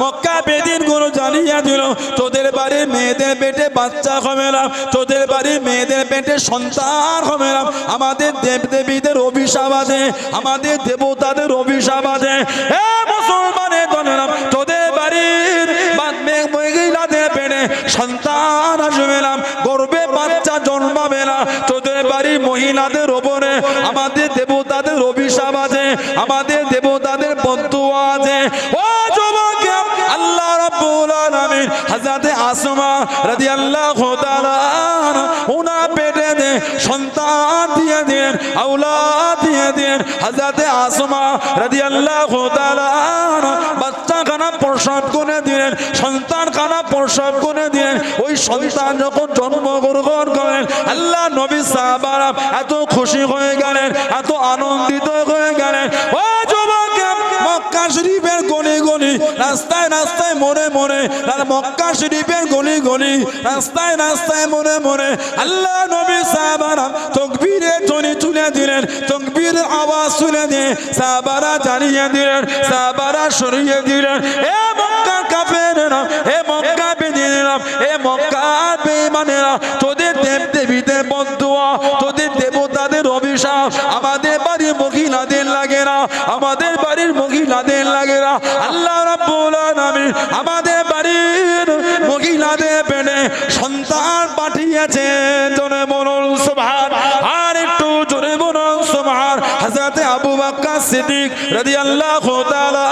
মক্কা বেদিন গুলো জানিয়ে দিল তোদের বাড়ির মেয়েদের পেটে বাচ্চা হবে না, তোদের বাড়ির মেয়েদের পেটে সন্তান হবে না। আমাদের দেবদেবীদের অভিশাপ আছে, আমাদের দেবতাদের অভিশাপ আছে। হে মুসলমানের দলেরা, তোদের বাড়ির মহিলাদের পেটে সন্তান আসবে না, গর্ভে বাচ্চা জন্মাবে না। তোদের বাড়ির মহিলাদের ওপরে আমাদের দেবতাদের অভিশাপ আছে, আমাদের দেবতাদের বদদুয়া আছে। ও যুবক, আল্লাহ রাব্বুল আলামিন হযরতে আসমা রাদিয়াল্লাহু তাআলা ওনার পেটে যে সন্তান দিয়ে দেন, আওলাদ দিয়ে দেন। হযরতে আসমা রাদিয়াল্লাহু তাআলা বাচ্চাখানা প্রসব করে দিলেন, সন্তানখানা প্রসব করে দিলেন। ওই সন্তান যখন জন্মগ্রহণ করেন, আল্লাহ নবী সাহাবারা এত খুশি হয়ে গেলেন, এত আনন্দিত হয়ে গেলেন। ও যুবক, মক্কা শরীফের গলি গলি, রাস্তায় রাস্তায় মোড়ে মোড়ে, আর মক্কা শরীফের গলি গলি, রাস্তায় রাস্তায় মোড়ে মোড়ে আল্লাহ নবী সাহাবারা তাকবীরের ধ্বনি তুলে দিলেন, তাকবীরের আওয়াজ তুলে দিয়ে সাহাবারা জানিয়ে দিলেন, সাহাবারা সরিয়ে দিলেন। এ মক্কা কাফেরেরা, এ মক্কা বেদীনেরা, এ মক্কা বেঈমানেরা, তোদের দেবদেবীদের বদদুয়া, তোদের দেবতাদের অভিশাপ আমাদের বাড়ির মহিলাদের লাগে না, আমাদের বাড়ির মহিলাদের লাগে না। আল্লাহ রাব্বুল আলামিন আমাদের বাড়ির মহিলাদের পেটে সন্তান পাঠিয়েছেন। জোরে বলুন সুবহান, আর একটু জোরে বলুন সুবহান। হযরতে আবু বকর সিদ্দিক রাদিয়াল্লাহু তাআলা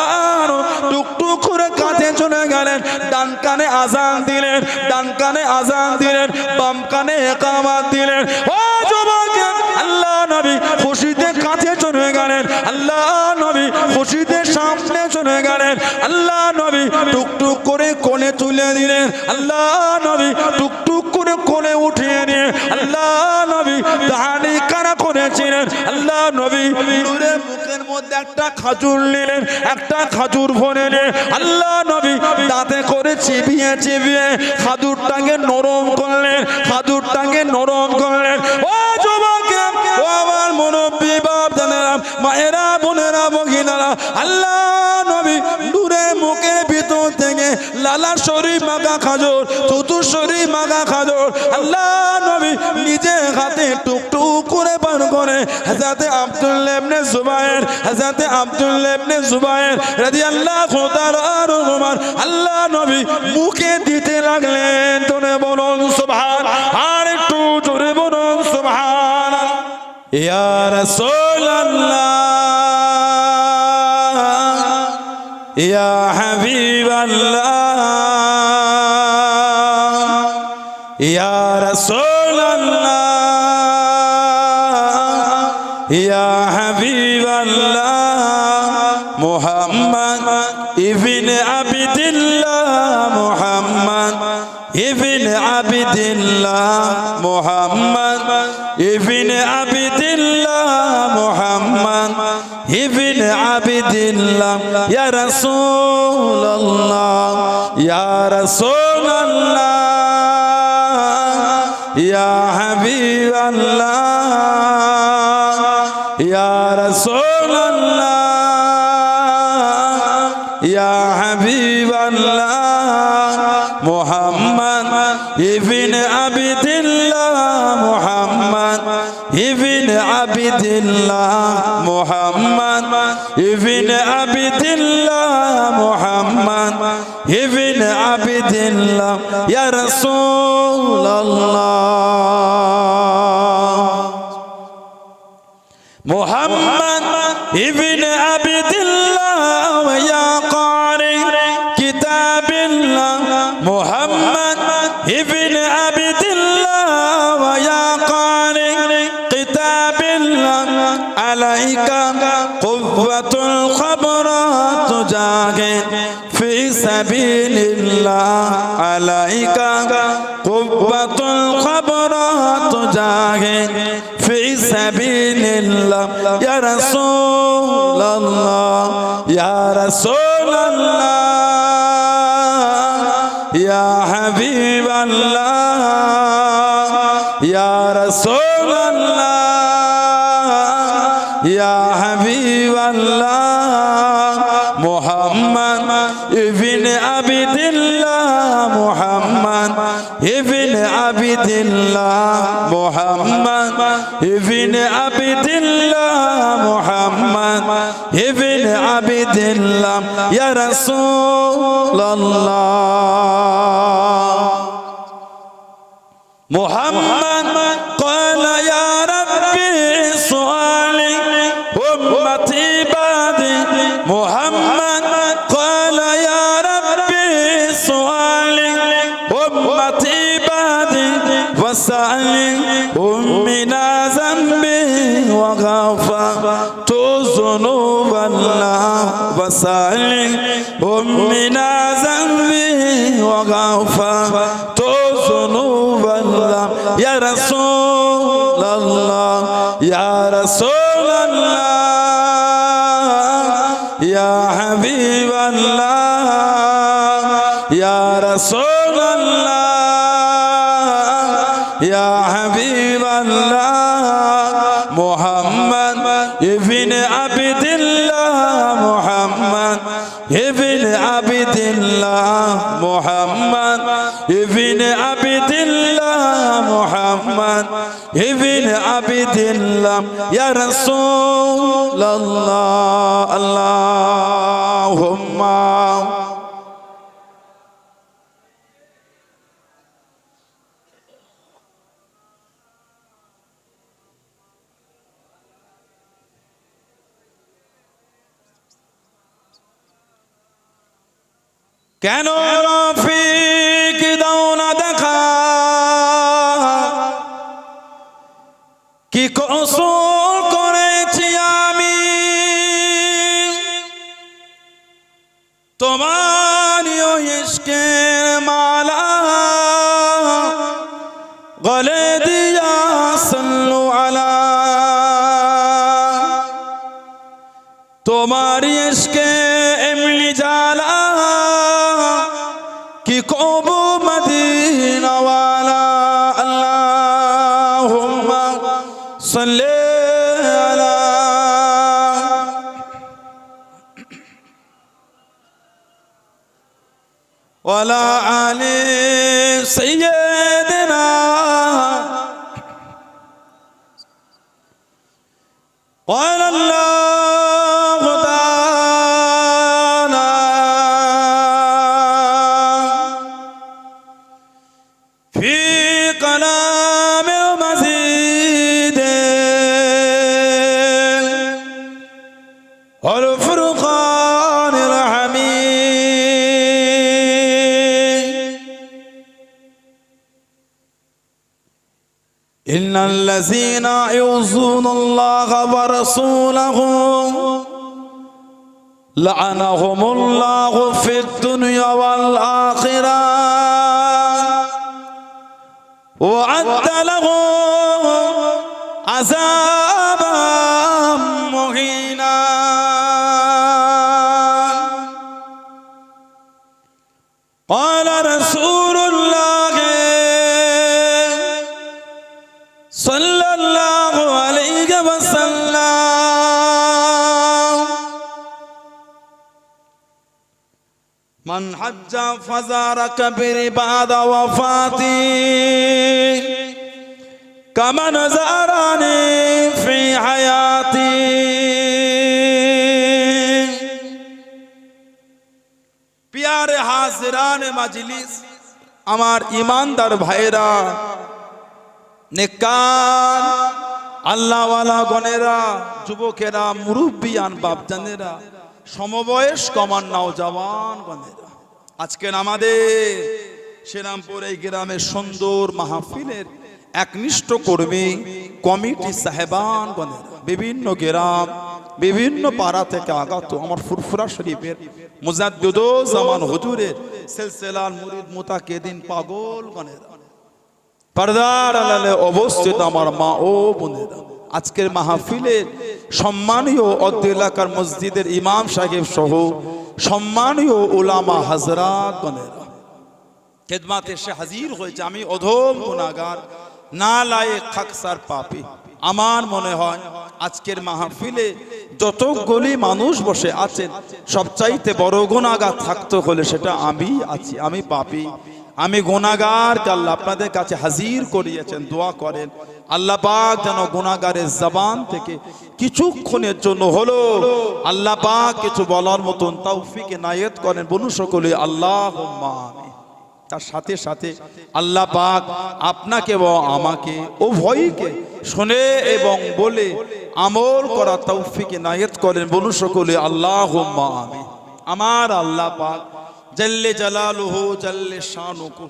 টুকটুক করে কাঁধে চলে গেলেন, ডান কানে আযান দিলেন, ডান কানে আযান দিলেন, বাম কানে ইকামত দিলেন। ও যুবক, আল্লাহ নবী খুশিতে কাঁধে চলে গেলেন, আল্লাহ নবী খুশিতে সামনে চলে গেলেন, আল্লাহ নবী টুকটুক করে কোলে তুলে দিলেন, আল্লাহ নবী টুকটুক করে কোলে উঠিয়ে নিয়ে আল্লাহ নবী দাড়ি কানা করেছিলেন। আল্লাহ নবী নূরের মুখের মধ্যে একটা খাজুর নিলেন, একটা খাজুর ভরে নিয়ে আল্লাহ নবী দাঁতে করে চিবিয়ে চিবিয়ে খাজুরটাকে নরম করলেন, খাজুরটাকে নরম করলেন। ও যুবক, ও আমার মুরব্বী বাপ জানেরা, মায়েরা, বোনেরা, মহিলারা, আল্লাহ নবী নূরের মুখের ভিতর থেকে লালা শরীফ মাখা খাজুর, থুতু শরীফ মাখা খাজুর আল্লাহ নবী নিজে হাতে টুকটুক করে পান করে হযরতে আব্দুল্লাহ ইবনে জুবায়ের, হযরতে আব্দুল্লাহ ইবনে জুবায়ের রাদিয়াল্লাহু তাআলা আনহুমা আল্লাহ নবী মুখে দিতে লাগলেন। জোরে বলুন সুবহান, আর একটু জোরে বলুন সুবহান। ইয়া রাসূলুল্লাহ, ইয়া হাবিবাল্লাহ, ইয়া রাসূলুল্লাহ, ইয়া হাবিবাল্লাহ, মুহাম্মদ ইবনে আবদুল্লাহ, মুহাম্মদ ইবনে আবদুল্লাহ, মুহাম্মদ ইবনে আবদুল্লাহ, মুহাম্মদ ইবনে আবদুল্লাহ। ইয়া রাসূলুল্লাহ, ইয়া রাসূলুল্লাহ, ইয়া হাবিবাল্লাহ, ইয়া রাসূলুল্লাহ, ইয়া হাবিবাল্লাহ, মুহাম্মদ ইবনে আবদুল্লাহ, মুহাম্মদ ইবনে আবদুল্লাহ, মুহাম্মদ ইবনে আবদুল্লাহ, মুহাম্মদ ইবনে আবদুল্লাহ। ইয়া রাসূলুল্লাহ, মুহাম্মদ ইবনে আবদুল্লাহ, ইয়া কারি কিতাবিল্লাহ, মুহাম্মদ ইবনে আবদুল্লাহ, ইয়া কারি কিতাবিল্লাহ, আলাইকা কুওয়াতুল খবরাত জাহিদ ফি সাবিলিল্লাহ, আলাইকা কুওয়াতুল খবরাত জাহিদ ফি সাবিলিল্লাহ। ইয়া রাসূলুল্লাহ, ইয়া রাসূলুল্লাহ, ইয়া হাবিবাল্লাহ, ইয়া রাসূলুল্লাহ, ইয়া হাবিবাল্লাহ, মুহাম্মদ মুহাম্মদ ইবনে আবদুল্লাহ মুহাম্মদ ইবনে আবদুল্লাহ ইয়া রাসূলুল্লাহ মুহাম্মদ قال يا ربي صلي أمتي بعدي محمد قال يا ربي صلي أمتي بعدي وسألي أمنا ذنبي وغفرت ذنوب الله وسألي أمنا ذنبي وغفرت ذنوب الله يا رسول الله يا رسول الله يا حبيب الله يا رسول الله يا حبيب الله محمد ابن عبد الله محمد ابن عبد الله محمد ابن عبد الله محمد ابن عبد الله يا رسول الله اللهم কেন রফিক দাও না দেখা কি কসুর করেছি আমি তোমার ইশকের মালা গলে দিয়া সাল্লু আলা তোমার ইশকে এমনি জালা কি কবু মদিনা ওয়ালা আল্লাহুম্মা সাল্লি আলা ওয়ালা আলি সাইয়্যিদিনা ওয়ালা আল্লাহু তাআলা في كلام المزيد والفرقان الحميد إن الذين يؤذون الله ورسوله لعنهم الله في الدنيا والآخرة وعد لهم عذابا مهينا قال رسول الله صلى الله عليه وسلم من حج فزار كبر بعد وفاتي كمن زارني في حياتي प्यारे हाजिरान मजलिस আমার ইমানদার ভাইরা নেককার আল্লাহওয়ালা গণেরা যুবকেরা মুরব্বিয়ান বাপজানেরা সমবয়স্ক আমার নওজওয়ান গণেরা আজকে আমাদের শ্রীরামপুর এই গ্রামের সুন্দর মাহফিলের একনিষ্ঠ কর্মী কমিটি সাহেবান গণেরা বিভিন্ন গ্রাম বিভিন্ন পাড়া থেকে আগত আমার ফুরফুরা শরীফের মুজাদ্দিদুজ্জামান হুজুরের সিলসিলার মুরিদ মুতাকিদিন পাগল গণেরা পর্দার আড়ালে অবস্থিত আমার মা ও বোনেরা আজকের মাহফিলে সম্মানীয় অত্র এলাকার মসজিদের ইমাম সাহেব সহ সম্মানীয় উলামা হযরত গণেরা খেদমতে এসে হাজির হয়েছে। আমি অধম গুনাহগার নালায়েক খাকসার পাপী। আমার মনে হয় আজকের মাহফিলে যতগুলি মানুষ বসে আছেন সবচাইতে বড় গুনাহগার থাকতে হলে সেটা আমি আছি। আমি পাপী, আমি গুনাহগারকে আল্লাহ আপনাদের কাছে হাজির করিয়েছেন, দোয়া করেন আল্লাহ পাক যেন গুনাহগারের জবান থেকে কিছুক্ষণের জন্য হলো আল্লাহ পাক কিছু বলার মতন তৌফিক এনায়েত করেন। বলুন সকলে আল্লাহুম্মা আমিন। তার সাথে সাথে আল্লাহ পাক আপনাকে ও আমাকে উভয়কে শুনে এবং বলে আমল করা তৌফিক এনায়েত করেন। বলুন সকলে আল্লাহুম্মা আমিন। আমার আল্লাহ পাক জাল্লে জালালুহু জাল্লে শানুহু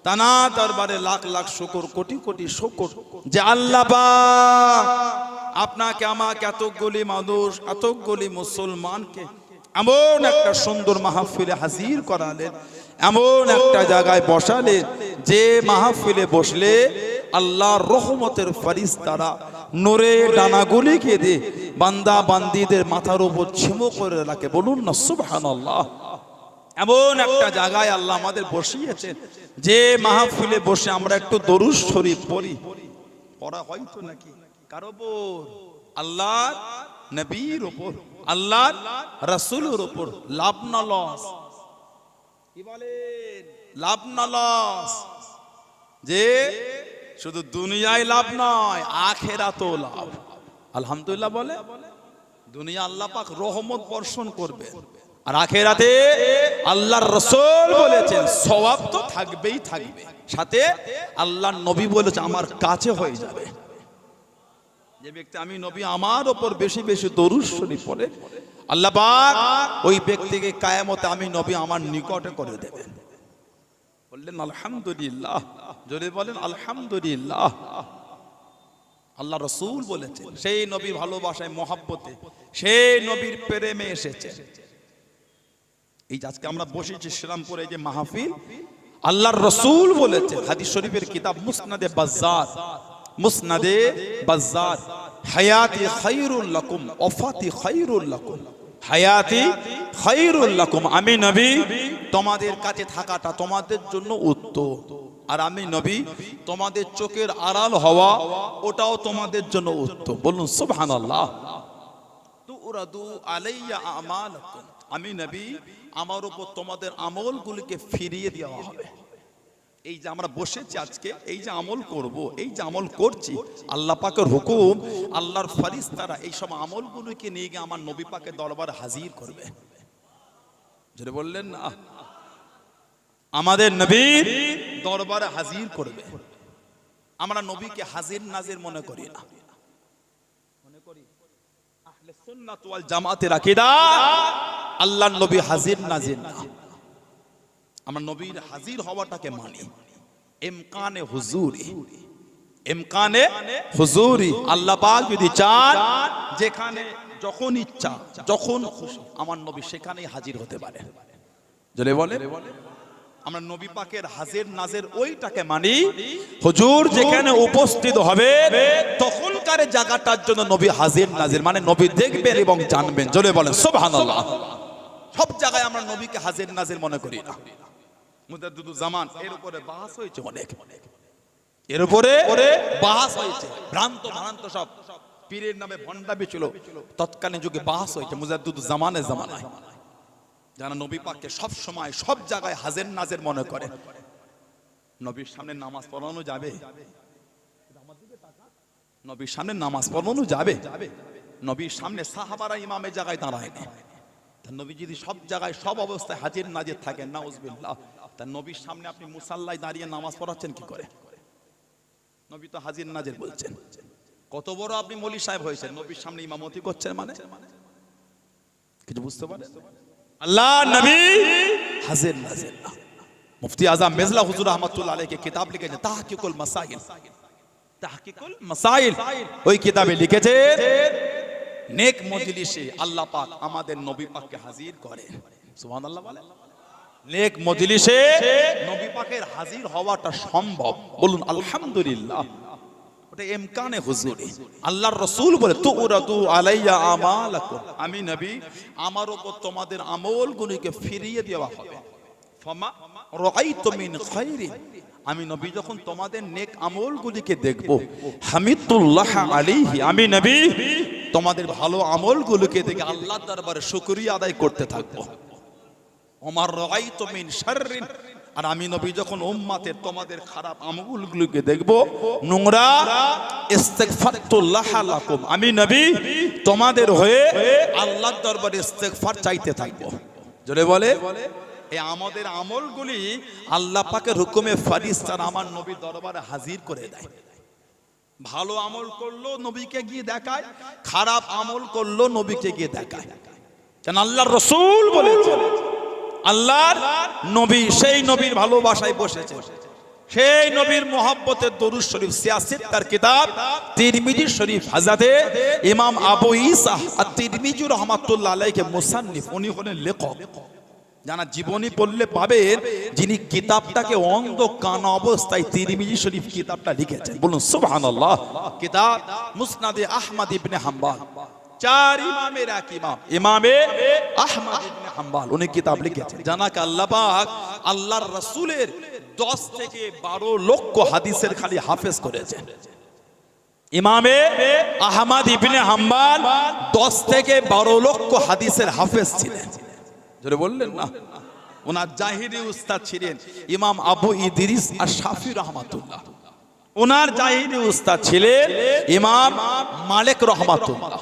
তানা দরবারে লাখ লাখ শুকর, কোটি কোটি শুকর যে আল্লাহ পাক আপনাকে আমাকে এতগুলি মানুষ, এতগুলি মুসলমানকে এমন একটা সুন্দর মাহফিলে হাজির করালেন, এমন একটা জায়গায় বসালেন যে মাহফিলে বসলে আল্লাহর রহমতের ফেরেশতারা নূরে ডানাগুলিকে দিয়ে বান্দা বান্দীদের মাথার উপর ছিমো করে রাখে। বলুন না সুবহানাল্লাহ। এমন একটা জায়গায় আল্লাহ আমাদের বসিয়েছেন যে মাহফিলে বসে আমরা একটু দরুদ শরীফ পড়ি। পড়া হয়তো নাকি কারো উপর? আল্লাহর নবীর উপর, আল্লাহর রাসূলের উপর। লাভ না লস? কি বলেন? লাভ না লস? যে শুধু দুনিয়ায় লাভ নয়, আখিরাতেও লাভ। আলহামদুলিল্লাহ বলে। দুনিয়া আল্লাহ পাক রহমত বর্ষণ করবে, আর আখিরাতে আল্লাহর রাসূল বলেছেন সওয়াব তো থাকবেই থাকবে, সাথে আল্লাহর নবী বলেছে আমার কাছে হয়ে যাবে। যে ব্যক্তি আমি নবী আমার উপর বেশি বেশি দরুদ শরীফ পড়ে আল্লাহ পাক ওই ব্যক্তিকে কিয়ামতে আমি নবী আমার নিকটে করে দেবেন। বললেন আলহামদুলিল্লাহ। যদি বলেন আলহামদুলিল্লাহ। আল্লাহ রাসূল বলেছেন সেই নবী ভালোবাসায় মহব্বতে সেই নবীর প্রেমে এসেছে। এই যে আজকে আমরা বসেছি শ্রীরামপুরে এই যে মাহফিল, আল্লাহর রাসূল বলেছেন হাদিস শরীফের কিতাব মুসনাদে বাজ্জার, মুসনাদে বাজ্জার, হায়াতি খায়রুল লাকুম ওয়াফাতি খায়রুল লাকুম, হায়াতি খায়রুল লাকুম। আমি নবী তোমাদের কাছে থাকাটা তোমাদের জন্য উত্তম, আর আমি নবী তোমাদের চোখের আড়াল হওয়া ওটাও তোমাদের জন্য উত্তম। বলুন সুবহানাল্লাহ। তুরাদু আলাইয়া আমালাকুম, আমি নবী আমার উপর তোমাদের আমলগুলিকে ফিরিয়ে দেওয়া হবে। এই যে আমরা বসেছি আজকে, এই যে আমল করব, এই যে আমল করছি, আল্লাহ পাকের হুকুম, আল্লাহর ফেরেশতারা এই সব আমলগুলোকে নিয়ে গিয়ে আমার নবী পাকের দরবারে হাজির করবে। যদি বললেন না আমাদের নবীর দরবারে হাজির করবে। আমরা নবীকে হাজির নাজির মনে করি না, মনে করি আহলে সুন্নাত ওয়াল জামাতের আকীদা আল্লাহর নবী হাজির নাজির না। আমরা নবীর হাজির হওয়াটাকে মানি ইমকানে হুজুরি, ইমকানে হুজুরি। আল্লাহ পাক যদি চান যেখানে যখন ইচ্ছা যখন খুশি আমার নবী সেখানেই হাজির হতে পারে। যদি বলে আমরা নবী পাকের হাজির নাজির ওইটাকে মানি, হুজুর যেখানে উপস্থিত হবে তখনকার জায়গাটার জন্য নবী হাজির নাজির, মানে নবী দেখবেন এবং জানবেন। জোরে বলেন সুবহানাল্লাহ। সব জায়গায় আমরা নবীকে হাজির নাজির মনে করি না। মুজাদ্দিদুল জামান এর উপরে বাহাস হয়েছে অনেক, এর উপরে বাহাস হয়েছে। ভ্রান্ত সব পীরের নামে ভণ্ডামি ছিল, তৎকালীন যুগে বাহাস হয়েছে মুজাদ্দিদুল জামানের জামানায়। যারা নবী পাককে সব সময় সব জায়গায় হাজির নাজির মনে করে। নবীর সামনে নামাজ পড়ানো যাবে? নবীর সামনে নামাজ পড়ানো যাবে? নবীর সামনে সাহাবারা ইমামের জায়গায় দাঁড়ায় না। নবী যদি সব জায়গায় সব অবস্থায় হাজির নাজির থাকেন নাউজুবিল্লাহ, তার নবীর সামনে আপনি মুসাল্লায় দাঁড়িয়ে নামাজ পড়াচ্ছেন কি করে? নবী তো হাজির নাজির বলছেন। কত বড় আপনি মৌলী সাহেব হয়েছেন, নবীর সামনে ইমামতি করছেন, মানে কিছু বুঝতে পারেন? আল্লাহ নবী হাজির নাজির না। মুফতি আজম মেজলা হুজুর রহমাতুল্লাহ আলাইহি কিতাব লিখেছেন তাহকিকুল মাসাইল, তাহকিকুল মাসাইল। ওই কিতাবে লিখেছেন নেক মজলিসে আল্লাহ পাক আমাদের নবী পাককে হাজির করেন। সুবহানাল্লাহ বলে। নেক মজলিসে নবী পাকের হাজির হওয়াটা সম্ভব। বলুন আলহামদুলিল্লাহ। ওটা ইমকানে হুজুরি। আল্লাহর রাসূল বলে তুরাদু আলাইয়া আমালাকুম, আমি নবী আমার উপর তোমাদের আমলগুলোকে ফিরিয়ে দেওয়া হবে। ফামা রাআইতু মিন খায়রিন, আমি নবী যখন তোমাদের নেক আমলগুলিকে দেখব, হামিদুল্লাহ আলাইহি, আমি নবী তোমাদের ভালো আমলগুলোকে দেখে আল্লাহর দরবারে শুকরিয়া আদায় করতে থাকবো। ওমার রাআইতু মিন শাররিন, আর আমি নবী যখন উম্মাতের তোমাদের খারাপ আমলগুলোকে দেখব, নোংরা, ইস্তিগফারতুল্লাহ লাকুম, আমি নবী তোমাদের হয়ে আল্লাহর দরবারে ইস্তিগফার চাইতে থাকবো। জোরে বলে, এই আমাদের আমলগুলি আল্লাহ পাকের হুকুমে ফেরেশতারা আমার নবীর দরবারে হাজির করে দেয়। ভালো আমল করলো নবীকে গিয়ে দেখায়, খারাপ আমল করলো নবীকে গিয়ে দেখায়। কেন আল্লাহর রাসূল বলেছেন, আল্লাহর নবী সেই নবীর ভালোবাসায় বসেছে, সেই নবীর মোহাব্বতের দরুদ শরীফ 86 তার কিতাব তিরমিজি শরীফ, হযরতে ইমাম আবু ঈসা আত-তিরমিজি রাহমাতুল্লাহ আলাইহি মুসান্নিফ, উনি হলেন লেখক। জানা জীবনী পড়লে পাবেন যিনি কিতাবটাকে অন্ধ কানা অবস্থায় তিরমিজি শরীফ কিতাবটা লিখেছেন, বলুন সুবহানাল্লাহ। কিতাব মুসনাদে আহমদ ইবনে হাম্বল, চার ইমামের এক ইমাম, ইমামে আহমদ ইবনে হাম্বল, উনি কিতাব লিখেছেন। জানা কি আল্লাহ পাক আল্লাহর রাসূলের 10 থেকে 12 লক্ষ হাদিসের খালি হাফেজ করেছেন। ইমামে আহমদ ইবনে হাম্বল 10 থেকে 12 লক্ষ হাদিসের হাফেজ ছিলেন। জোরে বললেন না। ওনার জাহিরি উস্তাদ ছিলেন ইমাম আবু ইদ্রিস আশ-শাফি রাহমাতুল্লাহ, ওনার জাহিরি উস্তাদ ছিলেন ইমাম মালিক রাহমাতুল্লাহ।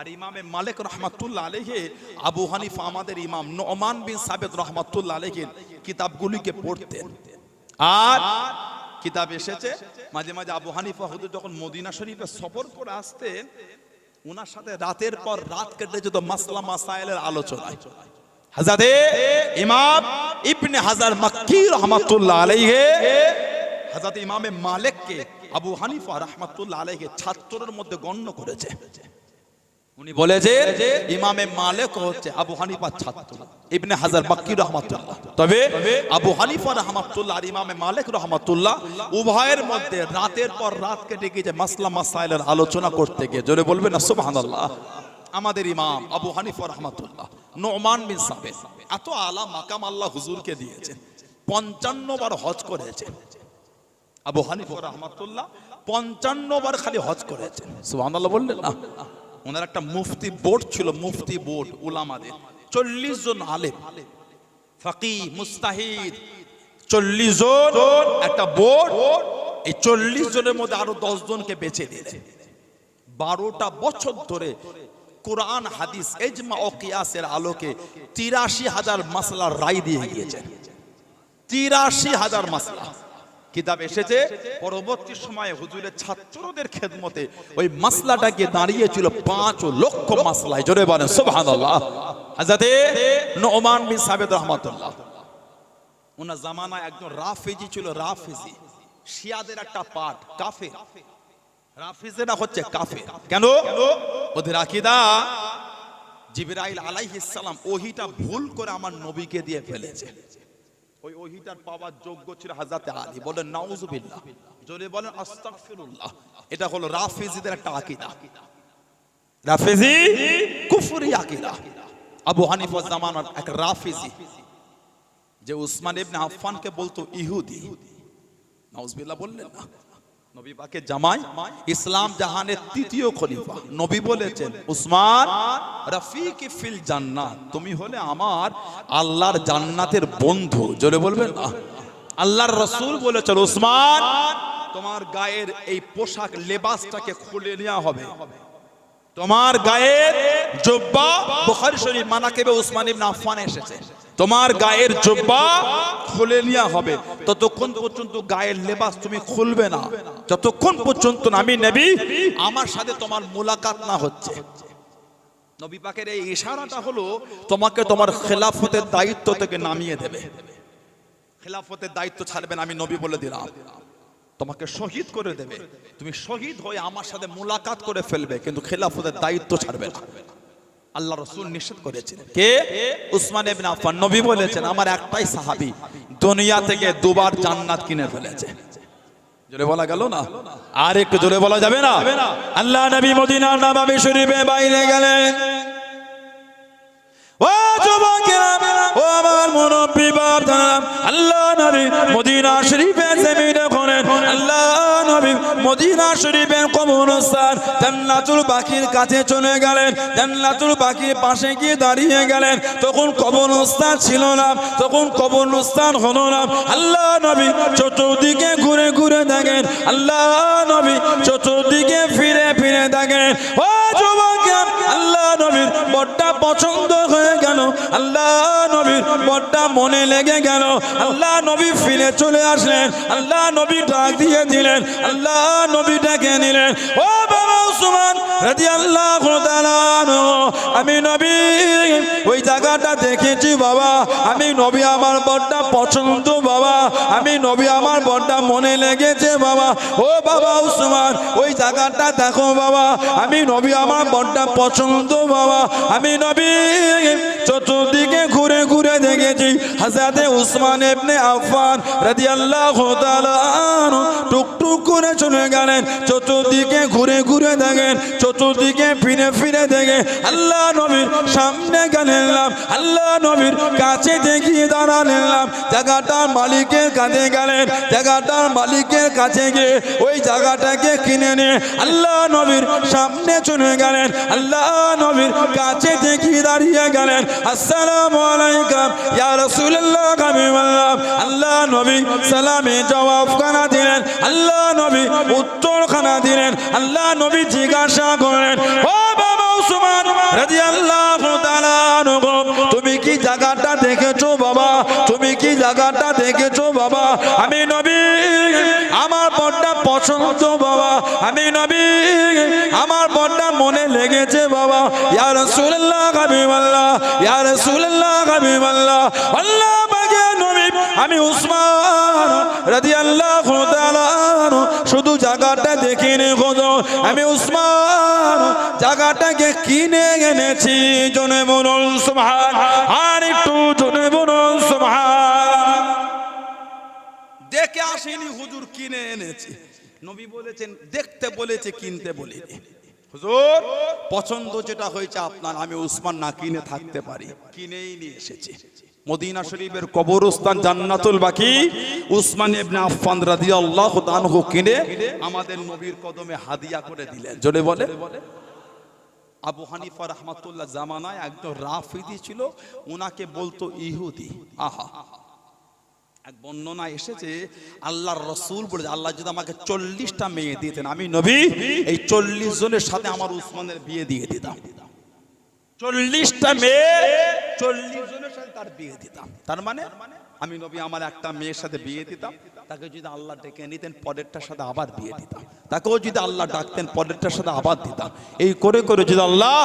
আর ইমামে মালিক রাহমাতুল্লাহ আলাইহি আবু হানিফা আমাদের ইমাম নুমান বিন সাবিত রাহমাতুল্লাহ আলাইহি কিতাবগুলিকে পড়তেন। আর কিতাব এসেছে মাঝে মাঝে আবু হানিফা হুজুর যখন মদিনা শরীফে সফর করে আসতেন, ওনার সাথে রাতের পর রাত কেটে যেত মাসলা মাসাইলের আলোচনায়। হযরতে ইমাম ইবনে হাজার মক্কি রাহমাতুল্লাহ আলাইহি হযরত ইমামে মালিককে আবু হানিফা রাহমাতুল্লাহ আলাইহি ছাত্রদের মধ্যে গণ্য করেছে। উনি বলেছে ইমামে মালিক হচ্ছে আবু হানিফার ছাত্র, ইবনে হাজার মক্কি রাহমাতুল্লাহ। তবে আবু হানিফা রাহমাতুল্লাহ আর ইমামে মালিক রাহমাতুল্লাহ উভয়ের মধ্যে রাতের পর রাত কেটে গিয়ে মাসলা মাসাইলের আলোচনা করতে গিয়ে, জোরে বলবেন না সুবহানাল্লাহ, আমাদের ইমাম আবু হানিফা রাহমাতুল্লাহ নুমান বিন সাবিত এত আলা মাকাম আল্লাহ হুজুরকে দিয়েছেন। 55 বার হজ করেছেন আবু হানিফা রাহমাতুল্লাহ, 55 বার খালি হজ করেছেন। সুবহানাল্লাহ বললেন না। ওনার একটা মুফতি বোর্ড ছিল, মুফতি বোর্ড উলামাদের 40 জন আলেম, ফাকিহ, মুস্তাহিদ 40 জন একটা বোর্ড। এই 40 জনের মধ্যে আরো 10 জনকে বেছে দিলেন। 12টা বছর ধরে কোরআন হাদিস ইজমা ও কিয়াসের আলোকে 83,000 মাসলার রায় দিয়ে গিয়েছেন। 83,000 মাসলা কিতাব এসেছে। পরবর্তী সময়ে হুজুরের ছাত্রদের খেদমতে ওই মাসলাটাকে দাঁড়িয়েছিল 5 লক্ষ মাসলায়, জোরে বলেন সুবহানাল্লাহ। হযরতে নুমান বিন সাবিত রাহমাতুল্লাহ, ওনার জামানায় একজন রাফিজি ছিল, রাফিজি শিয়াদের একটা পার্ট, কাফের। রাফিজেরা হচ্ছে কাফের। কেন? ওদের আকীদা জিবরাইল আলাইহিস সালাম ওহিটা ভুল করে আমার নবীকে দিয়ে ফেলেছে। ওই ওহিটার পাওয়ার যোগ্য ছিল হযরত আলী। বলেন নাউজুবিল্লাহ, জোরে বলেন আস্তাগফিরুল্লাহ। এটা হলো রাফিজিদের একটা আকীদা, রাফিজি কুফরি আকীদা। আবু হানিফা জামানার এক রাফিজি যে উসমান ইবনে আফফানকে বলতো ইহুদি, নাউজুবিল্লাহ বললেন না। নবী পাকের জামাই, ইসলাম জাহানের 3য় খলিফা। নবী বলেছেন উসমান রাফিকি ফিল জান্নাত, তুমি হলে আমার আল্লাহর জান্নাতের বন্ধু, জোরে বলবেন না। আল্লাহর রাসূল বলেছেন উসমান তোমার গায়ের এই পোশাক লেবাসটাকে খুলে নেওয়া হবে, তোমার গায়ের জুব্বা, বুখারী শরীফ মানাকিবে উসমান ইবনে আফফান এসেছে, তোমার গায়ের জুব্বা খুলে নেওয়া হবে। ততক্ষণ পর্যন্ত গায়ের লেবাস তুমি খুলবে না যতক্ষণ পর্যন্ত আমি নবী আমার সাথে তোমার মুলাকাত না হচ্ছে। নবী পাকের এই ইশারাটা হলো তোমাকে তোমার খেলাফতের দায়িত্ব থেকে নামিয়ে দেবে। খেলাফতের দায়িত্ব ছাড়বেন, আমি নবী বলে দিলাম, তোমাকে শহীদ করে দেবে। তুমি শহীদ হয়ে আমার সাথে মুলাকাত করে ফেলবে, কিন্তু খেলাফতের দায়িত্ব ছাড়বে না। আল্লাহ রাসূল নিষেধ করেছেন। কে? উসমান ইবনে আফফান। নবী বলেছেন আমার একটাই সাহাবী দুনিয়া থেকে 2 বার জান্নাত কিনে ফেলেছে। জোরে বলা গেল না? আর একটু জোরে বলা যাবে না? আল্লাহ নবী মদিনার নববী শরীফে বাইরে গেলেন। ও যুবকেরা, ও আমার মুরব্বি বাপজানেরা, আল্লাহ নবী মদিনা শরীফে জমিনে করেন, আল্লাহ নবী মদিনা শরীফের কবরস্থান জান্নাতুল বাকির কাছে চলে গেলেন। জান্নাতুল বাকির পাশে গিয়ে দাঁড়িয়ে গেলেন। তখন কবরস্থান ছিল না, তখন কবরস্থান হলো না। আল্লাহ নবী চতুর্দিকে ঘুরে ঘুরে দেখেন, আল্লাহ নবী চতুর্দিকে ফিরে ফিরে দেখেন। ও যুবক, আল্লাহ নবীর বড়টা পছন্দ হয়ে গেল, আল্লাহ নবীর বড়টা মনে লেগে গেল। আল্লাহ নবী ফিরে চলে আসলেন, আল্লাহ নবী ডাক দিয়ে দিলেন, আল্লাহ নবী ডেকে নিলেন। ও বাবা উসমান রাদিয়াল্লাহু তাআলা আনহু, আমি নবী ওই জায়গাটা দেখেছি বাবা, আমি নবী আমার বড়টা পছন্দ বাবা, আমি নবী আমার বড়টা মনে লেগেছে বাবা। ও বাবা উসমান, ওই জায়গাটা দেখো বাবা, আমি নবী আমার বড়টা পছন্দ বাবা। আমি নবী চতুর্দিকে ঘুরে ঘুরে দেখেছি। হযরতে উসমান ইবনে আফফান রাদিয়াল্লাহু তাআলা আনহু টুকটুক করে চলে গেলেন। চতুর্দিকে ঘুরে ঘুরে দেখেন, চতুর্দিকে ফিরে ফিরে দেখে আল্লাহ নবীর সামনে গেলেন, আল্লাহ নবীর কাছে দেখিয়ে দাঁড়ালেন। জায়গাটার মালিকের কাছে গেলেন, জায়গাটার মালিকের কাছে গিয়ে ওই জায়গাটাকে কিনে নিয়ে আল্লাহ নবীর সামনে চলে গেলেন। আল্লাহ নবীর কাছে দেখিয়ে দাঁড়িয়ে গেলেন, আসসালামু আলাইকুম ইয়া রাসূলুল্লাহ। আল্লাহ নবী সালামে জবাব খানা দিলেন, আল্লাহ নবী উত্তর খানা দিলেন। আল্লাহ নবী জিজ্ঞাসা করলেন, ও বাবা উসমান রাদিয়াল্লাহু তাআলা আনহু, তুমি কি জায়গাটা দেখেছো বাবা? তুমি কি জায়গাটা দেখেছো বাবা? আমি নবী আমার বড়টা পছন্দ বাবা, আমি নবী আমার বড়টা মনে লেগেছে বাবা। ইয়া রাসূলুল্লাহ হাবিবাল্লাহ, ইয়া রাসূলুল্লাহ হাবিবাল্লাহ, আল্লাহ পাকে নবী আমি উসমান রাদিয়াল্লাহু তাআলা আনহু শুধু জায়গাটা দেখিনি খোঁজো, আমি উসমান জায়গাটাকে কিনে এনেছি। জনে বলুন সুবহান, আর একটু জনে বলুন সুবহান। দেখে আসেনি হুজুর, কিনে এনেছি। নবী বলেছেন দেখতে বলেছে, কিনতে বলেনি। হুজুর পছন্দ যেটা হয়েছে আপনার, আমি উসমান না কিনে থাকতে পারি, কিনেই নিয়ে এসেছি। মদিনা শরীফের কবরস্থান জান্নাতুল বাকি উসমান ইবনে আফফান রাদিয়াল্লাহু তাআলা কিনে আমাদের নবীর কদমে হাদিয়া করে দিলেন। জোরে বলে। আবু হানিফা রাহমাতুল্লাহ জামানায় একজন রাফিদি ছিল, ওনাকে বলতো ইহুদি। আহা, এক বর্ণনা এসেছে আল্লাহর রাসূল বলে, আল্লাহ যদি আমাকে 40টা মেয়ে দিতেন, আমি নবী এই 40 জনের সাথে আমার উসমানের বিয়ে দিয়ে দিতাম। 40টা মেয়ে 40 জনের সাথে তার বিয়ে দিতাম। তার মানে আমি নবী আমার একটা মেয়ের সাথে বিয়ে দিতাম, তাকে যদি আল্লাহ ডেকে নিতেন পরেরটার সাথে আবার বিয়ে দিতাম, তাকেও যদি আল্লাহ ডাকতেন পরেরটার সাথে আবার দিতাম। এই করে করে যদি আল্লাহ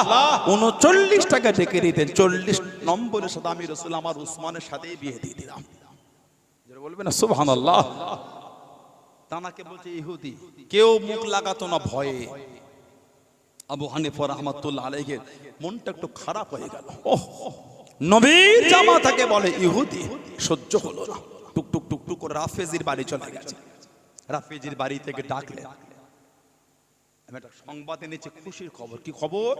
39টাকে ডেকে নিতেন, 40 নম্বরের সাথে আমি রাসূল আমার উসমানের সাথেই বিয়ে দিয়ে দিতাম। বলবেন না সুবহানাল্লাহ। তানাকে বলছে ইহুদি, কেউ মুখ লাগাতো না ভয়ে। আবু হানিফা রাহমাতুল্লাহ আলাইহি মনটা একটু খারাপ হয়ে গেল। ওহ, নবীর জামাতাকে বলে ইহুদি, সহ্য হলো না। টুক টুক টুক টুক করে রাফেজির বাড়ি চলে গেছে। রাফেজির বাড়ি থেকে ডাকলেন, আমি একটা সংবাদ এনেছি, খুশির খবর। কি খবর?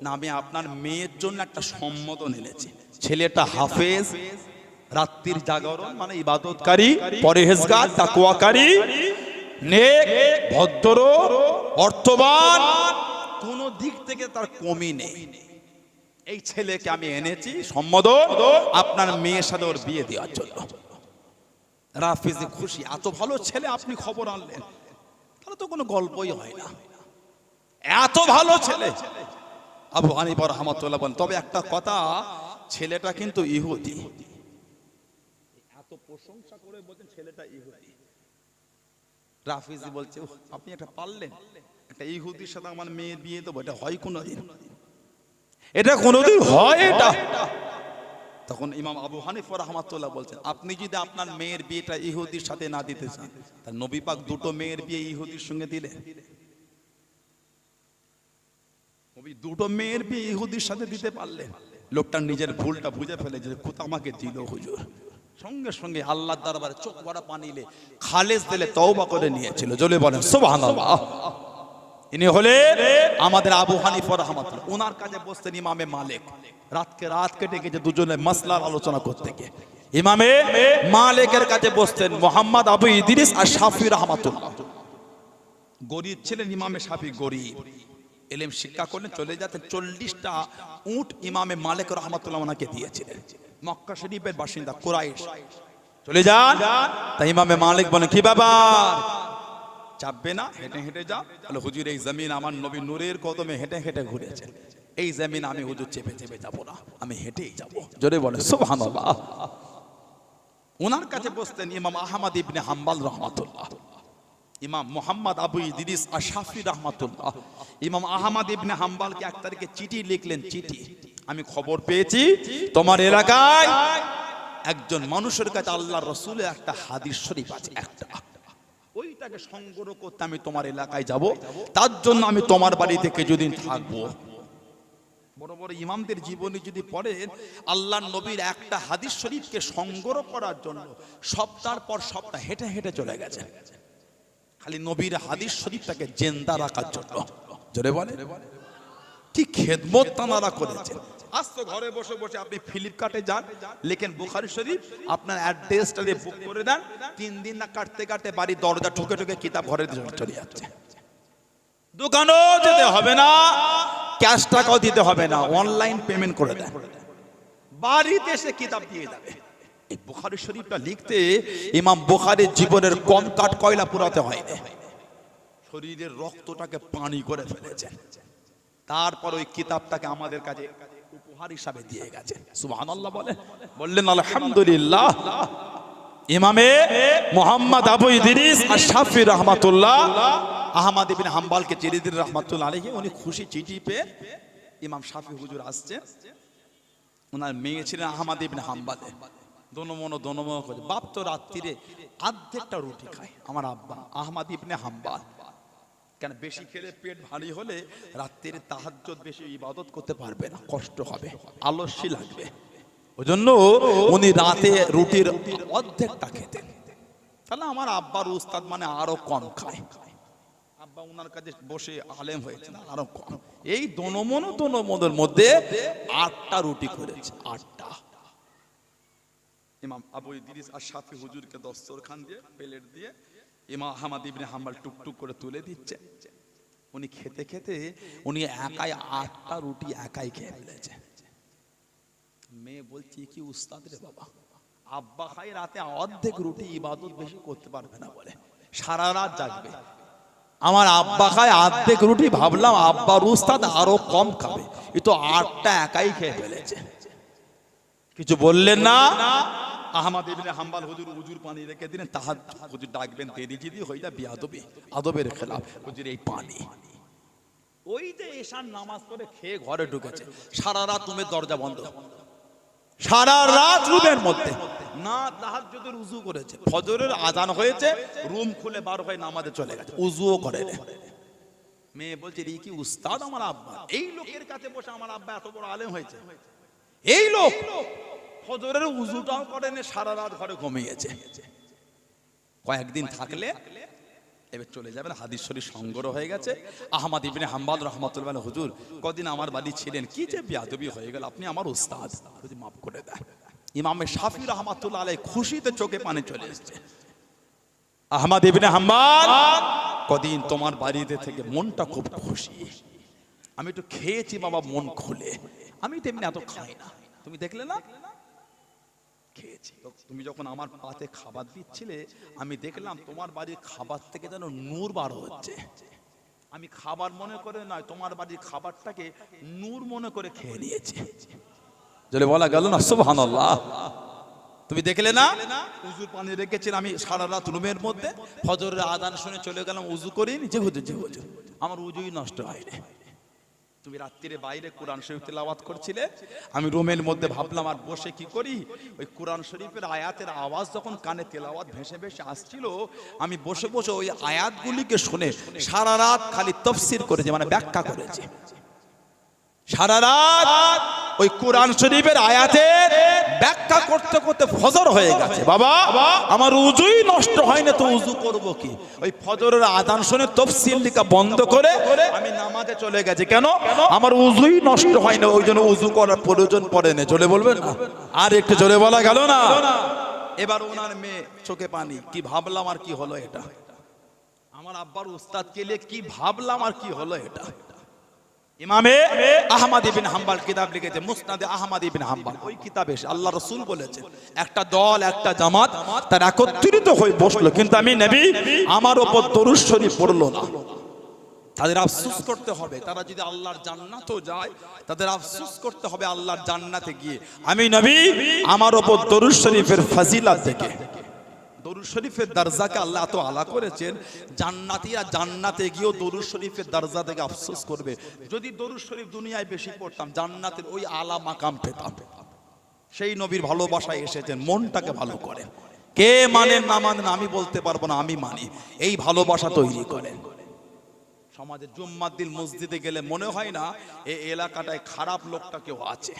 না, আমি আপনার মেয়ের জন্য একটা সম্মোধন এনেছি। ছেলেটা হাফেজ, রাত্রির জাগরণ মানে ইবাদতকারী, পরহেজগার, তাকওয়াকারী, নেক, ভদ্র, অর্থবান, কোন দিক থেকে তার কমি নেই। এই ছেলেকে আমি এনেছি সম্মোধন আপনার মেয়ের সাথে ওর বিয়ে দেওয়ার জন্য। রাফিজি খুশি, এত ভালো ছেলে আপনি খবর আনলেন, তাহলে তো কোনো গল্পই হয় না, এত ভালো ছেলে। আবু হানিফা রাহমাতুল্লাহ বলেন, তবে একটা কথা, ছেলেটা কিন্তু ইহুদি। এত প্রশংসা করে বলছেন ছেলেটা ইহুদি। রাফিজি বলছে, আপনি একটা পারলেন, একটা ইহুদির সাথে আমার মেয়ের বিয়ে দেবো, এটা হয় কোনোদিন? এটা কোনোদিন হয় এটা? তখন ইমাম আবু হানিফা রাহমাতুল্লাহ বলছেন, আপনি যদি আপনার মেয়ের বিয়েটা ইহুদির সাথে না দিতে চান, তাহলে নবী পাক দুটো মেয়ের বিয়ে ইহুদির সঙ্গে দিলেন। নবী দুটো মেয়ের বিয়ে ইহুদির সাথে দিতে পারলেন। লোকটা নিজের ভুলটা বুঝে ফেলে যে কোথা আমাকে দিল হুজুর, সঙ্গে সঙ্গে আল্লাহর দরবারে চোখ ভরা পানিলে খালেস দিলে তওবা করে নিয়েছিল। জোরে বলেন সুবহানাল্লাহ। ইনি হলেন আমাদের আবু হানিফা রাহমাতুল্লাহ। ওনার কাছে বসতেন ইমামে মালিক, রাত কেটে গেছে দুজনে মাসলার আলোচনা করতে গিয়ে। ইমামে মালিকের কাছে বসতেন মুহাম্মদ আবু ইদ্রিস আর শাফি রাহমাতুল্লাহ। গরিব ছিলেন ইমামে শাফি, গরিব, ইলম শিক্ষা করলেন, চলে যেতেন। 40টা উট ইমামে মালিক রহমাতুল্লাহ ওনাকে দিয়েছিলেন। মক্কা শরীফের বাসিন্দা, কুরাইশ। চলে যান। তাই ইমামে মালিক বলেন, কি ব্যাপার, চাপবে না, হেঁটে হেঁটে যা। বলে, হুজুর এই জমিন আমার নবী নূরের কদমে হেঁটে হেঁটে ঘুরেছে, এই জমিন আমি হুজুর চেপে চেপে যাবো না, আমি হেঁটেই যাবো। জোরে বলে সুবহানাল্লাহ। ওনার কাছে বসতেন ইমাম আহমদ ইবনে হাম্বল রহমাতুল্লাহ, ইমাম মোহাম্মদ আবু ইদ্রিস আশ-শাফি রহমাতুল্লাহ। ইমাম আহমদ ইবনে হাম্বলকে এক তারিখে চিঠি লিখলেন, চিঠি, আমি খবর পেয়েছি তোমার এলাকায় একজন মানুষের কাছে আল্লাহর রাসূলের একটা হাদিস শরীফ আছে, একটা, ওইটাকে সংগ্রহ করতে আমি তোমার এলাকায় যাব, তার জন্য আমি তোমার বাড়ি থেকে কিছুদিন থাকবো। বড় বড় ইমামদের জীবনে যদি পড়েন, আল্লাহর নবীর একটা হাদিস শরীফকে সংগ্রহ করার জন্য সপ্তাহের পর সপ্তাহ হেঁটে হেঁটে চলে গেছে, খালি নবীর হাদিস শরীফটাকে জিন্দা রাখার জন্য। জোরে বলে, কি খেদমত তারা করেছে। আজ তো ঘরে বসে বসে আপনি ফ্লিপকার্টে যান, লেখেন বুখারী শরীফ, আপনার অ্যাড্রেসটা দিয়ে বুক করে দেন, 3 দিন না কাটতে কাটতে বাড়ির দরজা ঠুকে ঠুকে কিতাব ঘরে চলে যাচ্ছে। দোকানও যেতে হবে না, ক্যাশ টাকাও দিতে হবে না, অনলাইন পেমেন্ট করে দেন, বাড়িতে এসে কিতাব দিয়ে যাবে। এই বুখারী শরীফটা লিখতে ইমাম বুখারীর জীবনের কম কাঠ কয়লা পুরাতে হয়নি, শরীরের রক্তটাকে পানি করে ফেলেছেন। তারপর ওই কিতাবটাকে আমাদের কাছে উপহার হিসাবে দিয়ে গেছে। সুবহানাল্লাহ বললেন আলহামদুলিল্লাহ। ইমামে মুহাম্মদ আবু ইদ্রিস আশ-শাফি রাহমাতুল্লাহ আহমদ ইবনে হাম্বলকে চিঠি দিলেন রাহমাতুল্লাহ আলাইহি। উনি খুশি, চিঠি পেয়ে ইমাম শাফি হুজুর আসছে, ওনার মেয়ে ছিলেন আহমদ ইবনে হাম্বল, দনমনো করে। বাপ তো রাত্রিরে অর্ধেকটা রুটি খায়, আমার আব্বা আহমদ ইবনে হাম্বল। কেন, বেশি খেলে পেট ভারী হলে রাত্রিরে তাহাজ্জুদ বেশি ইবাদত করতে পারবে না, কষ্ট হবে, আলস্য লাগবে। ওজন্য উনি রাতে রুটির অর্ধেকটা খেতেন। তাহলে আমার আব্বার উস্তাদ মানে আরো কম খায়। আব্বা উনার কাছে বসে আলেম হয়েছে না, আরো কম। এই দনমনোর মধ্যে 8টা রুটি করেছে, 8টা। ইমাম আবু ইদ্রিস আশ-শাফি হুজুরকে দস্তরখান দিয়ে, প্লেট দিয়ে ইমাম আহমদ ইবনে হাম্বল টুকটুক করে তুলে দিচ্ছে। উনি খেতে খেতে উনি একাই 8টা রুটি একাই খেয়ে ফেলেছে। মেয়ে বলছি, কি উস্তাদ রে বাবা, আব্বা খাই রাতে অর্ধেক রুটি, ইবাদত বেশি করতে পারবে না বলে সারা রাত জাগবে। আমার আব্বা খায় অর্ধেক রুটি, ভাবলাম আব্বার উস্তাদ আরো কম খাবে, এ তো 8টা একাই খেয়ে ফেলেছে। কিছু বললেন না। আহমদ ইবনে হাম্বল হুজুর উজুর পানি রেখে দিলেন, তাহাজ্জুদ হুজুর ডাকবেন, দেরি যদি হই না বিয়াদবি, আদবের খেলাফ। হুজুর এই পানি, ওই যে এশার নামাজ পড়ে খেয়ে ঘরে ঢুকেছে, সারা রাত রুমের দরজা বন্ধ, সারা রাত রুমের মধ্যে না তাহাজ্জুদের উজু করেছে, ফজরের আজান হয়েছে, রুম খুলে বার হয়ে নামাজে চলে গেছে, উজুও করে না। মেয়ে বলছে, এই কি উস্তাদ আমার আব্বা, এই লোকের কাছে বসে আমার আব্বা এত বড় আলেম হয়েছে। এই লোক ফজরের উজুটাও করেন, সারা রাত ঘরে ঘুমিয়েছে। কয়েকদিন থাকলে এবার চলে যাবেন, হাদিস শরীফ সংগ্রহ হয়ে গেছে। আহমদ ইবনে হাম্বল রাহমাতুল্লাহ আলাইহি, হুজুর কদিন আমার বাড়ি ছিলেন, কি যে বিয়াদবি হয়ে গেল, আপনি আমার উস্তাদ, যদি মাফ করে দেন। ইমামে শাফি রাহমাতুল্লাহ আলাইহি খুশিতে চোখে পানি চলে এসেছে। আহমদ ইবনে হাম্বল, কদিন তোমার বাড়িতে থেকে মনটা খুব খুশি, আমি একটু খেয়েছি বাবা মন খুলে, আমি তেমনি এত খাই না, তুমি দেখলে না খেয়েছি। তুমি যখন আমার পাতে খাবার দিচ্ছিলে, আমি দেখলাম তোমার বাড়ির খাবার থেকে যেন নূর বার হচ্ছে। আমি খাবার মনে করে নয়, তোমার বাড়ির খাবারটাকে নূর মনে করে খেয়ে নিয়েছি। যদি বলা গেল না সুবহানাল্লাহ। তুমি দেখলে না, উজুর পানি রেখেছেন, আমি সারা রাত রুমের মধ্যে, ফজরের আযান শুনে চলে গেলাম, উজু করিনি, যে হুজুর আমার উজুই নষ্ট হয়নি। তুমি রাত্রিরে বাইরে কোরআন শরীফ তেলাওয়াত করছিলে, আমি রুমের মধ্যে ভাবলাম আর বসে কি করি, ওই কোরআন শরীফের আয়াতের আওয়াজ যখন কানে তেলাওয়াত ভেসে ভেসে আসছিল, আমি বসে বসে ওই আয়াতগুলিকে শুনে সারা রাত খালি তাফসীর করেছি, মানে ব্যাখ্যা করেছি। সারা রাত ওই কোরআন শরীফের আয়াতের ব্যাখ্যা করতে করতে ফজর হয়ে গেছে। বাবা আমার উজুই নষ্ট হয় না, তো উজু করব কি? ওই ফজরের আযান শুনে তাফসীর লেখা বন্ধ করে আমি নামাজে চলে গেছি। কেন? আমার উজুই নষ্ট হয় না, ওই জন্য উজু করার প্রয়োজন পড়ে না। চলে বলবেন না, আর একটু জোরে বলা গেল না। এবার ওনার মেয়ে চোখে পানি, কি ভাবলাম আর কি হলো এটা, আমার আব্বার উস্তাদকে নিয়ে কি ভাবলাম আর কি হলো এটা। ইমামে আহমদ ইবনে হাম্বল কিতাব লিখেছে, মুসনাদে আহমদ ইবনে হাম্বল। ওই কিতাবে আল্লাহ রাসূল বলেছেন একটা দল একটা জামাত তারা একত্রিত হয়ে বসলো, কিন্তু আমি নবী আমার উপর দরুদ শরীফ পড়লো না। তাদের আফসোস করতে হবে, তারা যদি আল্লাহর জান্নাতও যায় তাদের আফসোস করতে হবে আল্লাহর জান্নাতে গিয়ে আমি নবী আমার উপর দরুদ শরীফের ফজিলত দেখে। দরুদ শরীফের দরজাকে আল্লাহ এত আলা করেছেন, জান্নাতীরা জান্নাতে গিয়েও দরুদ শরীফের দরজা থেকে আফসোস করবে, যদি দরুদ শরীফ দুনিয়ায় বেশি পড়তাম জান্নাতের ওই আলা মাকাম পেতাম। সেই নবীর ভালোবাসায় এসেছেন, মনটাকে ভালো করে। কে মানেন না মানেন আমি বলতে পারবো না, আমি মানি। এই ভালোবাসা তৈরি করেন। সমাজের জুম্মার দিন মসজিদে গেলে মনে হয় না এই এলাকাটায় খারাপ লোকটা কেউ আছে।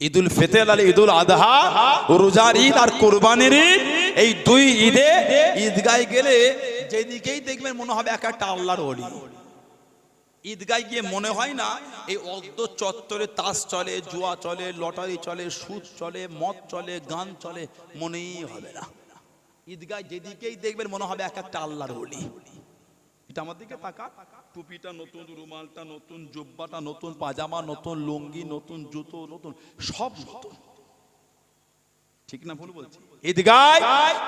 ঈদুল ফিতর আর ঈদুল আযহা, রোজার ঈদ আর কুরবানির ঈদ, এই দুই ঈদে ঈদগায় গেলে যেদিকেই দেখবেন মনে হবে এক একটা আল্লাহর ওলি। ঈদগায় গিয়ে মনে হয় না এই অদ্য চত্বরে তাস চলে, জুয়া চলে, লটারি চলে, সুদ চলে, মদ চলে, গান চলে, মনেই হবে না। ঈদগায় যেদিকেই দেখবেন মনে হবে এক একটা আল্লাহর ওলি। এটা আমার দিকে তাকা, টুপিটা নতুন, রুমালটা নতুন, জুব্বাটা নতুন, পাজামা নতুন, লুঙ্গি নতুন, জুতো নতুন, সব নতুন। ঠিক না ভুল বলছি? ঈদগায়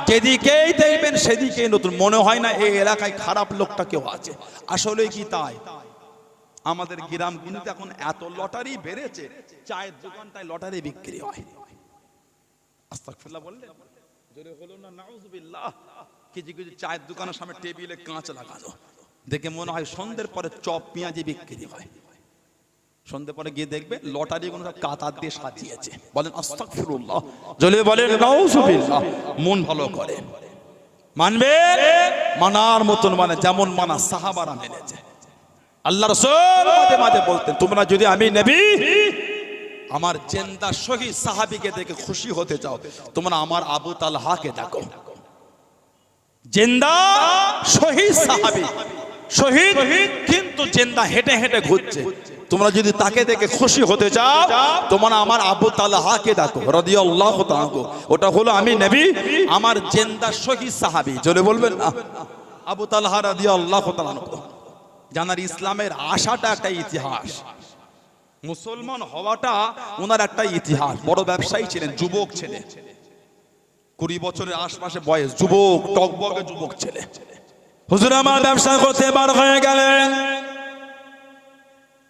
যেদিকেই দেখবেন সেদিকেই নতুন। মনে হয় না এই এলাকায় খারাপ লোকটা কেউ আছে। আসলে কি তাই? আমাদের গ্রামগুলিতে এখন এত লটারি বেড়েছে, চায়ের দোকানটায় লটারি বিক্রি হয়। আস্তাগফিরুল্লাহ বললেন জোরে হলো না, নাউযুবিল্লাহ। কিছু কিছু চায়ের দোকানের সামনে টেবিলে কাঁচ লাগানো, দেখে মনে হয় সন্ধ্যের পরে চপ পেঁয়াজি বিক্রি হয়। সন্ধ্যে পরে গিয়ে দেখবে লটারি গুলো সব কাতার দিয়ে সাজিয়েছে। বলেন আস্তাগফিরুল্লাহ, জোরে বলেন নাউযুবিল্লাহ। মন ভালো করে মানবে, মানার মতন মানে যেমন মানা সাহাবারা মেনেছে। আল্লাহ রাসূল মাঝে মাঝে বলতেন তোমরা যদি আমি নবী আমার জিন্দা শহীদ সাহাবীকে দেখে খুশি হতে চাও তোমরা আমার আবু তালহাকে দেখো। জিন্দা শহীদ সাহাবী, শহীদ কিন্তু জিন্দা হেঁটে হেঁটে ঘুরছে। তোমরা যদি তাকে দেখে খুশি হতে চাও তোমরা আমার আবু তালহাকে দেখো রাদিয়াল্লাহু তাআলা। ওটা হলো আমি নবী আমার জিন্দা শহীদ সাহাবী। জোরে বলবেন না, আবু তালহা রাদিয়াল্লাহু তাআলা। জানার ইসলামের আশাটা একটা ইতিহাস, মুসলমান হওয়াটা ওনার একটা ইতিহাস। বড় ব্যবসায়ী ছিলেন, যুবক ছেলে, 20 বছরের আশপাশে বয়স, যুবক, টকবকে যুবক ছেলে। হুজুর আমার ব্যবসা করতে বার হয়ে গেলেন।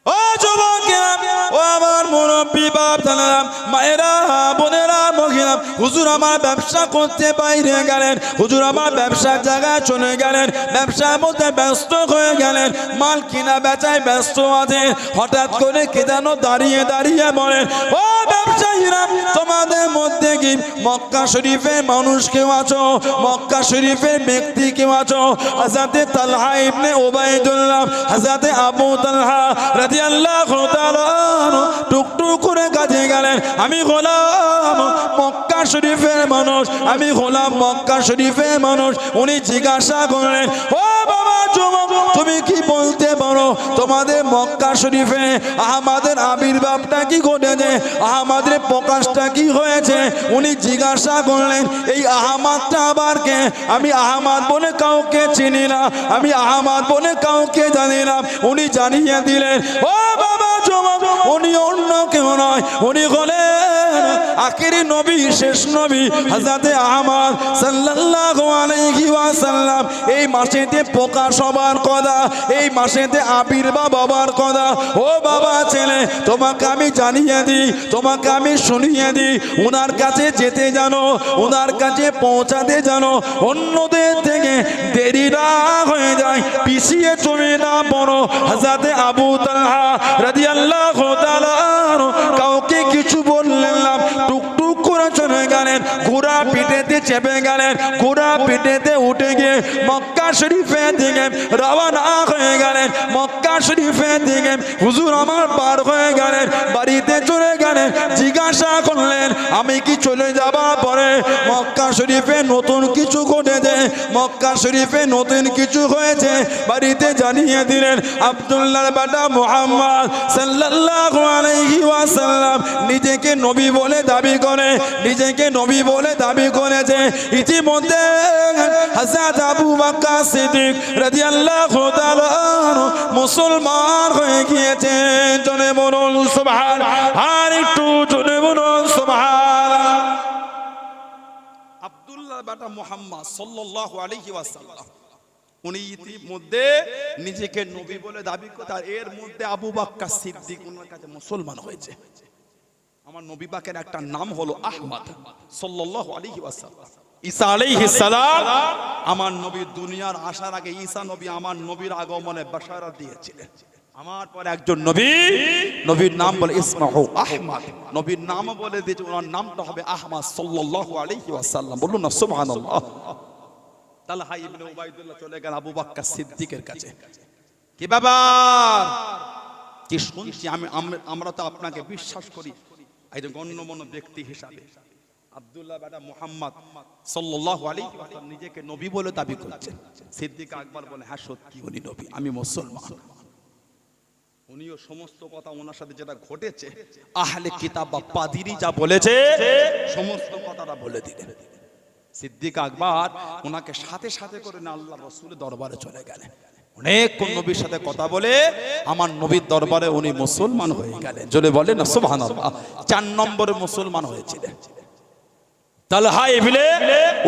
ও যুবকেরা, ও আমার মুরব্বী বাপ জানেরা, মায়েরা, বোনেরা, মহিলা, হুজুর আমার ব্যবসা করতে বাইরে গেলেন। হুজুর আমার ব্যবসার জায়গায় চলে গেলেন, ব্যবসার মধ্যে ব্যস্ত হয়ে গেলেন, মাল কিনা বেচায় ব্যস্ত আছে। হঠাৎ করে কে যেন দাঁড়িয়ে দাঁড়িয়ে বলেন, ও ব্যবসায়ীরা, তোমাদের মধ্যে কি মক্কা শরীফের মানুষ কেউ আছো? মক্কা শরীফের ব্যক্তি কেউ আছো? হযরতে তালহা ইবনে উবাইদুল্লাহ, হযরতে আবু তালহা রাদিয়াল্লাহু তাআলা টুকটুক করে কাজে গেলেন। আমি গোলাম মক্কা শরীফের মানুষ, আমি গোলাম মক্কা শরীফের মানুষ। উনি জিজ্ঞাসা করলেন, ও বাবা যুবক, তুমি কি বলতে পারো তোমাদের মক্কা শরীফে আহমদের আবির্ভাবটা কি ঘটেছে? আহমদের প্রকাশটা কি হয়েছে? উনি জিজ্ঞাসা করলেন, এই আহমদটা আবার কে? আমি আহমদ বলে কাউকে চিনি না, আমি আহমদ বলে কাউকে জানি না। উনি জানিয়ে দিলেন, ও বাবা যুবক, উনি অন্য কেউ নয়, উনি হলেন আখিরি নবী, শেষ নবী হযরতে আহমদ সাল্লাল্লাহু আলাইহি ওয়াসাল্লাম। এই মাসেতে প্রকাশ হবার কথা, এই মাসেতে আবির্ভাব হবার কথা। ও বাবা ছেলে, তোমাকে আমি জানিয়ে দিই, তোমাকে আমি শুনিয়ে দিই, ওনার কাছে যেতে জানো, ওনার কাছে পৌঁছাতে জানো, অন্যদের থেকে দেরি না হয়ে যায়, পিছিয়ে চলে না পড়ো। হযরতে আবু তালহা রাদিয়াল্লাহু তাআলা কাউকে কিছু বললেন না, টুকটুক করে চলে গেলেন, ঘোড়া পিঠেতে চেপে গেলেন, ঘোড়া পিঠেতে উঠে গিয়ে মক্কা শরীফের দিকে রওনা হয়ে গেলেন। মক্কা শরীফের দিকে হুজুর আমার পার হয়ে গেলেন, বাড়িতে চলে গেলেন। জিজ্ঞাসা করলেন, আমি কি চলে যাবার পরে মক্কা শরীফে নতুন কিছু ঘটেছে, মক্কা শরীফে নতুন কিছু হয়েছে, বাড়িতে জানিয়ে দিলেন। আব্দুল্লাহর বেটা মুহাম্মদ সাল্লাল্লাহু আলাইহি ওয়াসাল্লাম নিজেকে নবী বলে দাবি করে, নিজেকে নবী বলে দাবি করেছে। ইতিমধ্যে হযরত আবু বকর সিদ্দিক রাদিয়াল্লাহু তাআলা মুসলমান হয়ে গিয়েছেন। জনে বলুন সুবহানাল্লাহ, আর একটু জনে বলুন সুবহানাল্লাহ। আব্দুল্লাহ বেটা মুহাম্মদ সাল্লাল্লাহু আলাইহি ওয়াসাল্লাম উনি ইতিমধ্যে নিজেকে নবী বলে দাবি করে, আর এর মধ্যে আবু বকর সিদ্দিক ওনার কাছে মুসলমান হয়েছে। আমার নবী পাকের একটা নাম হলো আহমদ সাল্লাল্লাহু আলাইহি ওয়াসাল্লাম। ঈসা আলাইহিস সালাম আমার নবী দুনিয়ার আসার আগে ঈসা নবী আমার নবীর আগমনে বাশারাত দিয়েছিলেন। আমার পর একজন নবী, নবীর নাম বলে ইসমহু আহমদ, নবীর নাম বলে দিয়েছে ওনার নামটা হবে আহমদ সাল্লাল্লাহু আলাইহি ওয়াসাল্লাম। বলুন না সুবহানাল্লাহ। তালহা ইবনে উবাইদুল্লাহ চলে গেল আবু বকর সিদ্দিকের কাছে। কি ব্যাপার, কি শুনছি আমরা তো আপনাকে বিশ্বাস করি একজন গণ্যমান্য ব্যক্তি হিসাবে। আব্দুল্লাহ বেটা মুহাম্মদ সাল্লাল্লাহু আলাইহি ওয়াসাল্লাম নিজেকে নবী বলে দাবি করছেন। সিদ্দিক আকবর বলে, হ্যাঁ সত্যি উনি নবী, আমি মুসলমান। উনিও সমস্ত কথা ওনার সাথে যেটা ঘটেছে আহলে কিতাব বা পাদিরি যা বলেছে সমস্ত কথাটা বলে দিলেন। সিদ্দিক আকবর ওনাকে সাথে সাথে করে না আল্লাহর রাসূলের দরবারে চলে গেলেন। অনেক নবীর সাথে কথা বলে আমার নবীর দরবারে উনি মুসলমান হয়ে গেলেন। জোরে বলেন না সুবহানাল্লাহ। 4 নম্বরে মুসলমান হয়েছিলেন তালহা ইবনে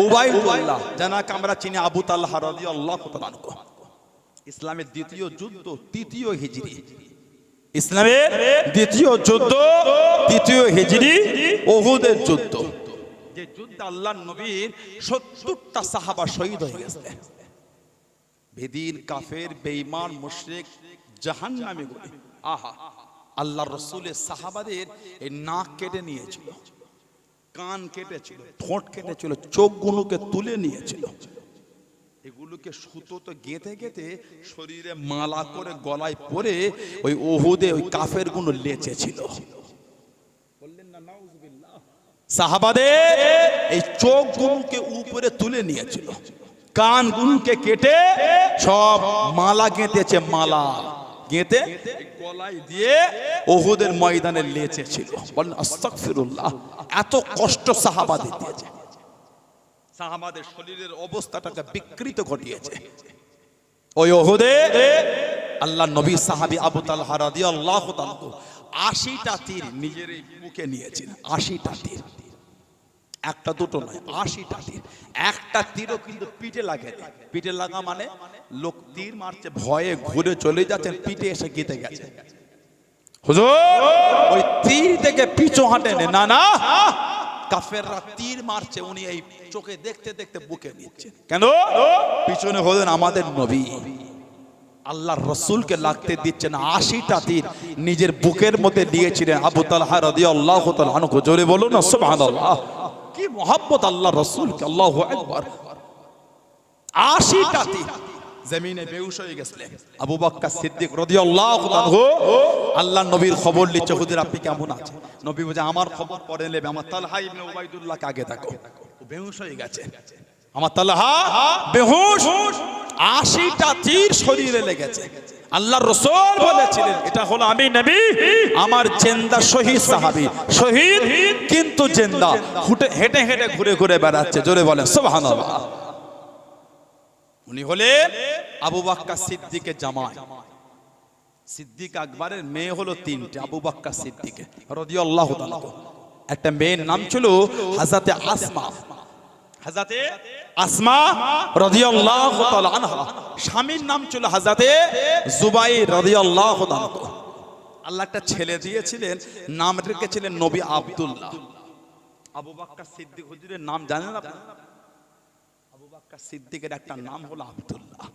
উবাইদুল্লাহ, যাকে আমরা চিনি আবু তালহা রাদিয়াল্লাহু তাআলা আনহু। ইসলামের দ্বিতীয় যুদ্ধ 3য় হিজরি, ইসলামের দ্বিতীয় যুদ্ধ 3য় হিজরি উহুদের যুদ্ধ, যে যুদ্ধে আল্লাহর নবীর 70টা সাহাবা শহীদ হয়ে গেছে। বেদিন, কাফের, বেঈমান, মুশরিক, জাহান্নামী গুলি আহা আল্লাহর রাসূলের সাহাবাদের এই নাক কেটে নিয়েছিল, কান কেটেছিল, ঠোঁট কেটেছিল, চোখগুলোকে তুলে নিয়েছিল। এগুলোকে সুতোতে গেঁথে গেঁথে শরীরে মালা করে গলায় পরে ওই উহুদে ওই কাফের গুলো লেচেছিল। বললেন না নাউজুবিল্লাহ। সাহাবাদের এই চোখগুলোকে উপরে তুলে নিয়েছিল, কানগুলোকে কেটে সব মালা গেঁথেছে, মালা গেঁথে গলায় দিয়ে উহুদের ময়দানে লেচেছিল। বলেন আস্তাগফিরুল্লাহ। এত কষ্ট সাহাবাদের দিয়েছে, সাহাবাদের শরীরের অবস্থাটাকে বিকৃত ঘটিয়েছে। ওই উহুদে আল্লাহর নবী সাহাবী আবু তালহা রাদিয়াল্লাহু তাআলা 80টা তীর নিজের বুকে নিয়েছেন। 80টা তীর, একটা দুটো নয়, 80টা তীর। একটা তীরও কিন্তু পিঠে লাগে, পিঠে লাগা মানে লোক তীর মারছে, ভয়ে ঘুরে চলে যাচ্ছেন, পিঠে এসে গেঁথে গেছে। হুজুর ওই তীর থেকে পিছু হাঁটেন না, না কাফেররা তীর মারছে, উনি এই চোখে দেখতে দেখতে বুকে নিচ্ছেন। কেন? পিছনে হলেন আমাদের নবী, আল্লাহর রাসূলকে লাগতে দিচ্ছেন। 80টা তীর নিজের বুকের মধ্যে দিয়েছিলেন আবু তালহা রাদিয়াল্লাহু তাআলা আনহু। জোরে বলুন না সুবহানাল্লাহ। কি মহব্বত আল্লাহর রাসূলকে, আল্লাহু আকবার। 80টা তীর জমিনে বেহুশ হয়ে গেছিলেন আবু বকর সিদ্দিক রাদিয়াল্লাহু আনহু। আল্লাহর নবীর খবর নিচ্ছে, হুজুর আপনি কেমন আছেন? নবী বলে, আমার খবর পরে নেবে, আমার তালহা ইবনে উবাইদুল্লাহকে আগে দেখো, ও বেহুশ হয়ে গেছে। আমার তালহা বেহুশ, 80টা তীর শরীরে লেগেছে। আল্লাহর রাসূল বলেছিলেন, এটা হলো আমি নবী, আমার জিন্দা শহীদ সাহাবী, শহীদ কিন্তু জিন্দা, হেঁটে হেঁটে ঘুরে ঘুরে বেড়াচ্ছে। জোরে বলেন সুবহানাল্লাহ। উনি হলেন আবু বকর সিদ্দিকের জামাই। সিদ্দিক আকবরের মেয়ে হলো 3টে, আবু বকর সিদ্দিক রাদিয়াল্লাহু তাআলা। একটা মেয়ের নাম ছিল হযরতে আসমা, হযরতে আসমা রাদিয়াল্লাহু তাআলা আনহা। স্বামীর নাম ছিল হযরতে জুবাইর রাদিয়াল্লাহু তাআলা। আল্লাহ একটা ছেলে দিয়েছিলেন, নাম রেখেছিলেন নবী আব্দুল্লাহ। আবু বকর সিদ্দিক হুজুরের নাম জানেন আপনারা? আবু বকর সিদ্দিকের একটা নাম হলো আব্দুল্লাহ।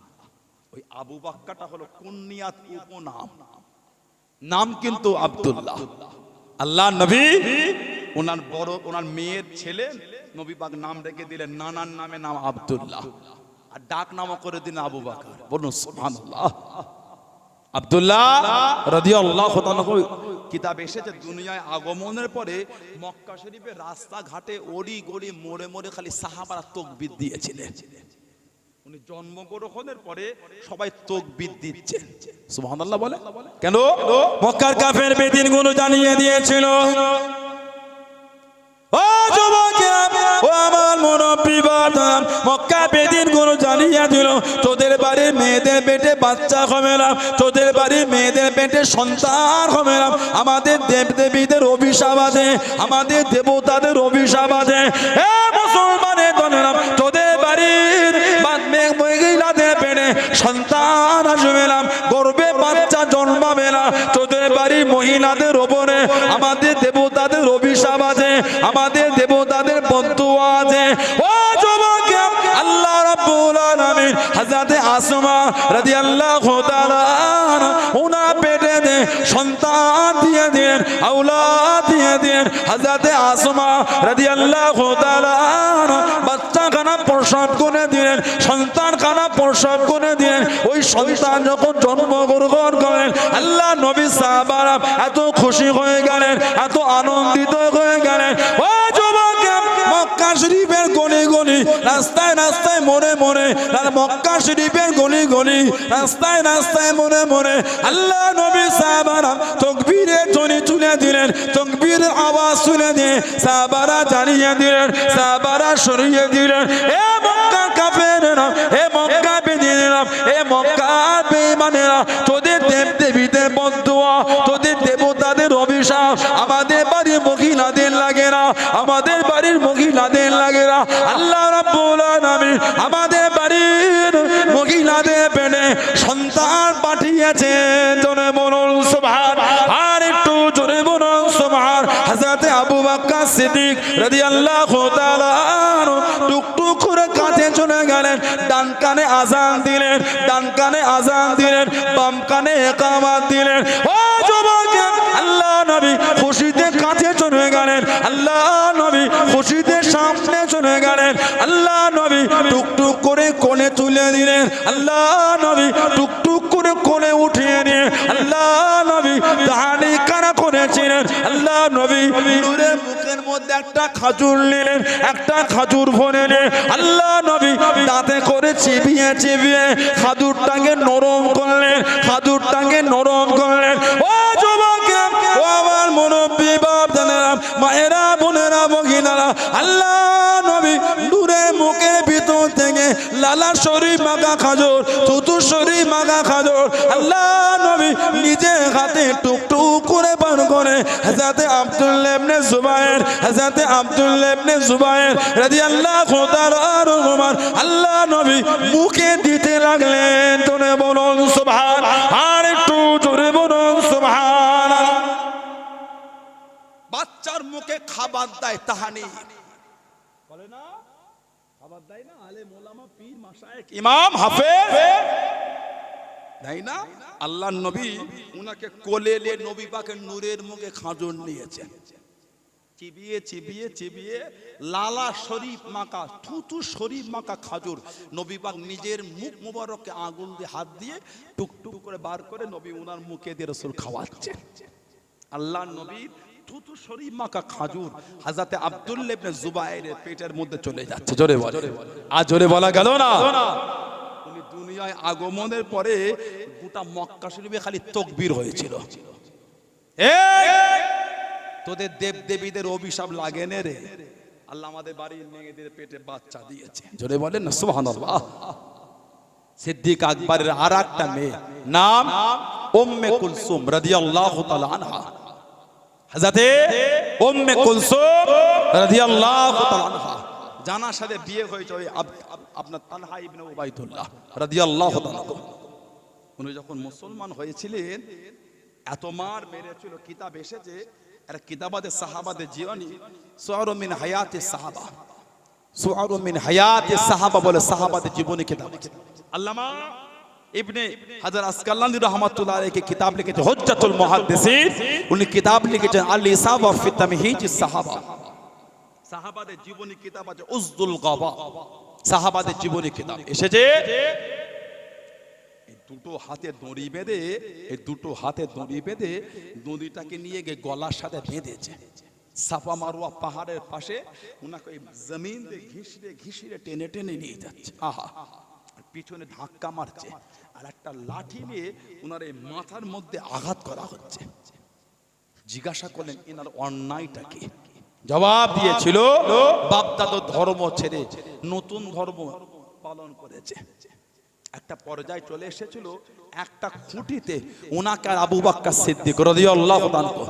ওই আবু বকরটা হলো কুনিয়াত, উপনাম, নাম কিন্তু আব্দুল্লাহ। আল্লাহ নবী ওনার মেয়ের ছেলে নবী পাক নাম রেখে দিলেন, নানার নামে নাম আব্দুল্লাহ, আর ডাক নামও করে দিলেন আবু বকর। বলুন সুবহানাল্লাহ। আব্দুল্লাহ রাদিয়াল্লাহু তাআলা কিতাব এসেছে দুনিয়ায় আগমনের পরে মক্কা শরীফের রাস্তাঘাটে ওড়ি গড়ি মোড়ে মোড়ে খালি সাহাবারা তাকবীর দিয়েছিলেন। উনি জন্মগ্রহণের পরে সবাই তাকবীর দিচ্ছে, সুবহানাল্লাহ বলে। কেন? মক্কার কাফের বেদিনগুলো জানিয়ে দিয়েছিল, ও যুবকেরা, ও আমার মুরব্বি বাদাম, মক্কা বেদিনগুলো জানিয়ে দিল তোদের বাড়ির মেয়েদের পেটে বাচ্চা হবে না, তোদের বাড়ির মেয়েদের পেটে সন্তান হবে না। আমাদের দেবদেবীদের অভিশাপ আছে, আমাদের দেবতাদের অভিশাপ আছে। এ মুসলমানের দলেরা, তোদের বাড়ির মহিলাদের পেটে সন্তান আসবে না, গর্ভে বাচ্চা জন্মাবে না। তোদের বাড়ির মহিলাদের ওপরে আমাদের দেবতাদের অভিশাপ আছে, আমাদের দেবতাদের বদদুয়া আছে। ও যুবক, আল্লাহ রাব্বুল আলামিন হযরতে আসমা রাদিয়াল্লাহু তাআলা ওনার পেটে দে সন্তান দিয়ে দেন, আওলাদ দিয়ে দেন। হযরতে আসমা রাদিয়াল্লাহু তাআলা বাচ্চাখানা প্রসব করে দিলেন, সন্তানখানা প্রসব করে দিলেন। ওই সন্তান যখন জন্মগ্রহণ করেন, আল্লাহ নবী সাহাবারা এত খুশি হয়ে গেলেন, এত আনন্দিত হয়ে গেলেন। ও যুবক, মক্কা শরীফের গলি গলি, রাস্তায় রাস্তায় মোড়ে মোড়ে, আর মক্কা শরীফের গলি গলি, রাস্তায় রাস্তায় মোড়ে মোড়ে আল্লাহ নবী সাহাবারা তাকবীরের ধ্বনি তুলে দিলেন, তাকবীরের আওয়াজ তুলে দিয়ে সাহাবারা জানিয়ে দিলেন, সাহাবারা সরিয়ে দিলেন। এ মক্কা কাফেরেরা, এ মক্কা বেদিনেরা, এ মক্কা বেঈমানেরা, তোদের দেবদেবীদের বদদুয়া, তোদের দেবতাদের অভিশাপ আমাদের বাড়ির মহিলাদের লাগে না, আমাদের বাড়ির মহিলাদের লাগে না। আল্লাহ রাব্বুল আলামিন আমাদের বাড়ির মহিলাদের পেটে সন্তান পাঠিয়েছেন। জোরে বলুন সুবহান, আর একটু জোরে বলুন সুবহান। হযরতে আবু বকর সিদ্দিক রাদিয়াল্লাহু তাআলা টুকটুক করে কাঁধে চলে গেলেন, ডান কানে আযান দিলেন, ডান কানে আযান দিলেন, বাম কানে ইকামত দিলেন। ও যুবক, আল্লাহ নবী খুশিতে কাঁধে চলে গেলেন, আল্লাহ নবী খুশিতে সামনে চলে গেলেন, আল্লাহ নবী টুকটুক করে কোলে তুলে দিলেন, আল্লাহ নবী টুকটুক করে কোলে উঠিয়ে নিয়ে আল্লাহ নবী দাড়ি কানা করেছিলেন। আল্লাহ নবী নূরের মুখের মধ্যে একটা খাজুর নিলেন, একটা খাজুর ভরে নিয়ে আল্লাহ নবী দাঁতে করে চিবিয়ে চিবিয়ে খাজুরটাকে নরম করলেন, খাজুরটাকে নরম করলেন। ও যুবক, ও আমার মুরব্বি বাপ জানেরা, মায়েরা, বোনেরা, মহিলারা, আল্লাহ নবী নূরের মুখের ভিতর থেকে লালা শরীফ মাখা খাজুর, থুতু শরীফ মাখা খাজুর আল্লাহ নবী নিজে হাতে টুকটুক করে পান করে হযরতে আব্দুল্লাহ ইবনে জুবায়ের, হযরতে আব্দুল্লাহ ইবনে জুবায়ের রাদিয়াল্লাহু তাআলা আনহুমা আল্লাহ নবী মুখে দিতে লাগলেন। জোরে বলুন সুবহান, আর একটু জোরে বলুন সুবহান। বাচ্চার মুখে খাবার দেয় তাহানি বলে না, খাবার দেয় না, আলেম ওলামা পীর মাশায়েখ ইমাম হাফেজ দেয় না। আল্লাহর নবী উনাকে কোলে নিয়ে নবী পাকের নূরের মুখে খাজুর নিয়েছেন, চিবিয়ে চিবিয়ে চিবিয়ে লালা শরীফ মাখা, থুতু শরীফ মাখা খাজুর নবী পাক নিজের মুখ মুবারককে আঙুল দিয়ে হাত দিয়ে টুকটুক করে বার করে নবী উনার মুখে দিয়ে রাসূল খাওয়াচ্ছেন। আল্লাহর নবীর থুতু শরীফ মাখা খাজুর হযরতে আব্দুল্লাহ ইবনে জুবায়েরের পেটের মধ্যে চলে যাচ্ছে। জোরে বলে, আর জোরে বলা গেল না। উনি দুনিয়ায় আগমনের পরে গোটা মক্কা শরীফে খালি তাকবীর হয়েছিল। তোদের দেব দেবীদের অভিশাপ লাগে না রে, আল্লাহ আমাদের বাড়ির মেয়েদের পেটে বাচ্চা দিয়েছে। জোরে বলেন না সুবহানাল্লাহ। সিদ্দিক আকবরের আরেকটা মেয়ে নাম উম্মে কুলসুম রাদিয়াল্লাহু তাআলা আনহা, হযরতে উম্মে কুলসুম রাদিয়াল্লাহু তাআলা আনহা জানার সাথে বিয়ে হয়েছে ওই আপনার তালহা ইবনে উবাইদুল্লাহ রাদিয়াল্লাহু তাআলা। উনি যখন মুসলমান হয়েছিলেন এত মার মেরেছিল, কিতাব এসেছে আর কিতাবাতে সাহাবাদের জীবনী, সুআরু মিন হায়াতি সাহাবা, সুআরু মিন হায়াতি সাহাবা বলে সাহাবাদের জীবনী কিতাব। আল্লামা ইবনে হাজার আসকালানি রাহমাতুল্লাহ আলাইহি কিতাব লিখেছে হুজ্জাতুল মুহাদ্দিসিন, উনি কিতাব লিখেছেন আল ইসাবা ফি তামহিজিস সাহাবা, সাহাবাদের জীবনী কিতাব আছে উজদুল গাবা, সাহাবাদের জীবনী কিতাব এসেছে। দুটো হাতে দড়ি বেঁধে, এই দুটো হাতে দড়ি বেঁধে দড়িটাকে নিয়ে গিয়ে গলার সাথে বেঁধেছে। সাফা মারওয়া পাহাড়ের পাশে ওনাকে ওই জমিন দিয়ে ঘিসড়ে ঘিসড়ে টেনে টেনে নিয়ে যাচ্ছে। আহা, পিছনে ধাক্কা মারছে, আর একটা লাঠি নিয়ে ওনার এই মাথার মধ্যে আঘাত করা হচ্ছে। জিজ্ঞাসা করলেন এনার অন্যায়টা কি? জবাব দিয়েছিল বাপদাদা ধর্ম ছেড়ে নতুন ধর্ম পালন করেছে। একটা পর্যায়ে চলে এসেছিল, একটা খুঁটিতে ওনাকে আর আবু বকর সিদ্দিক রাদিয়াল্লাহু আনহু,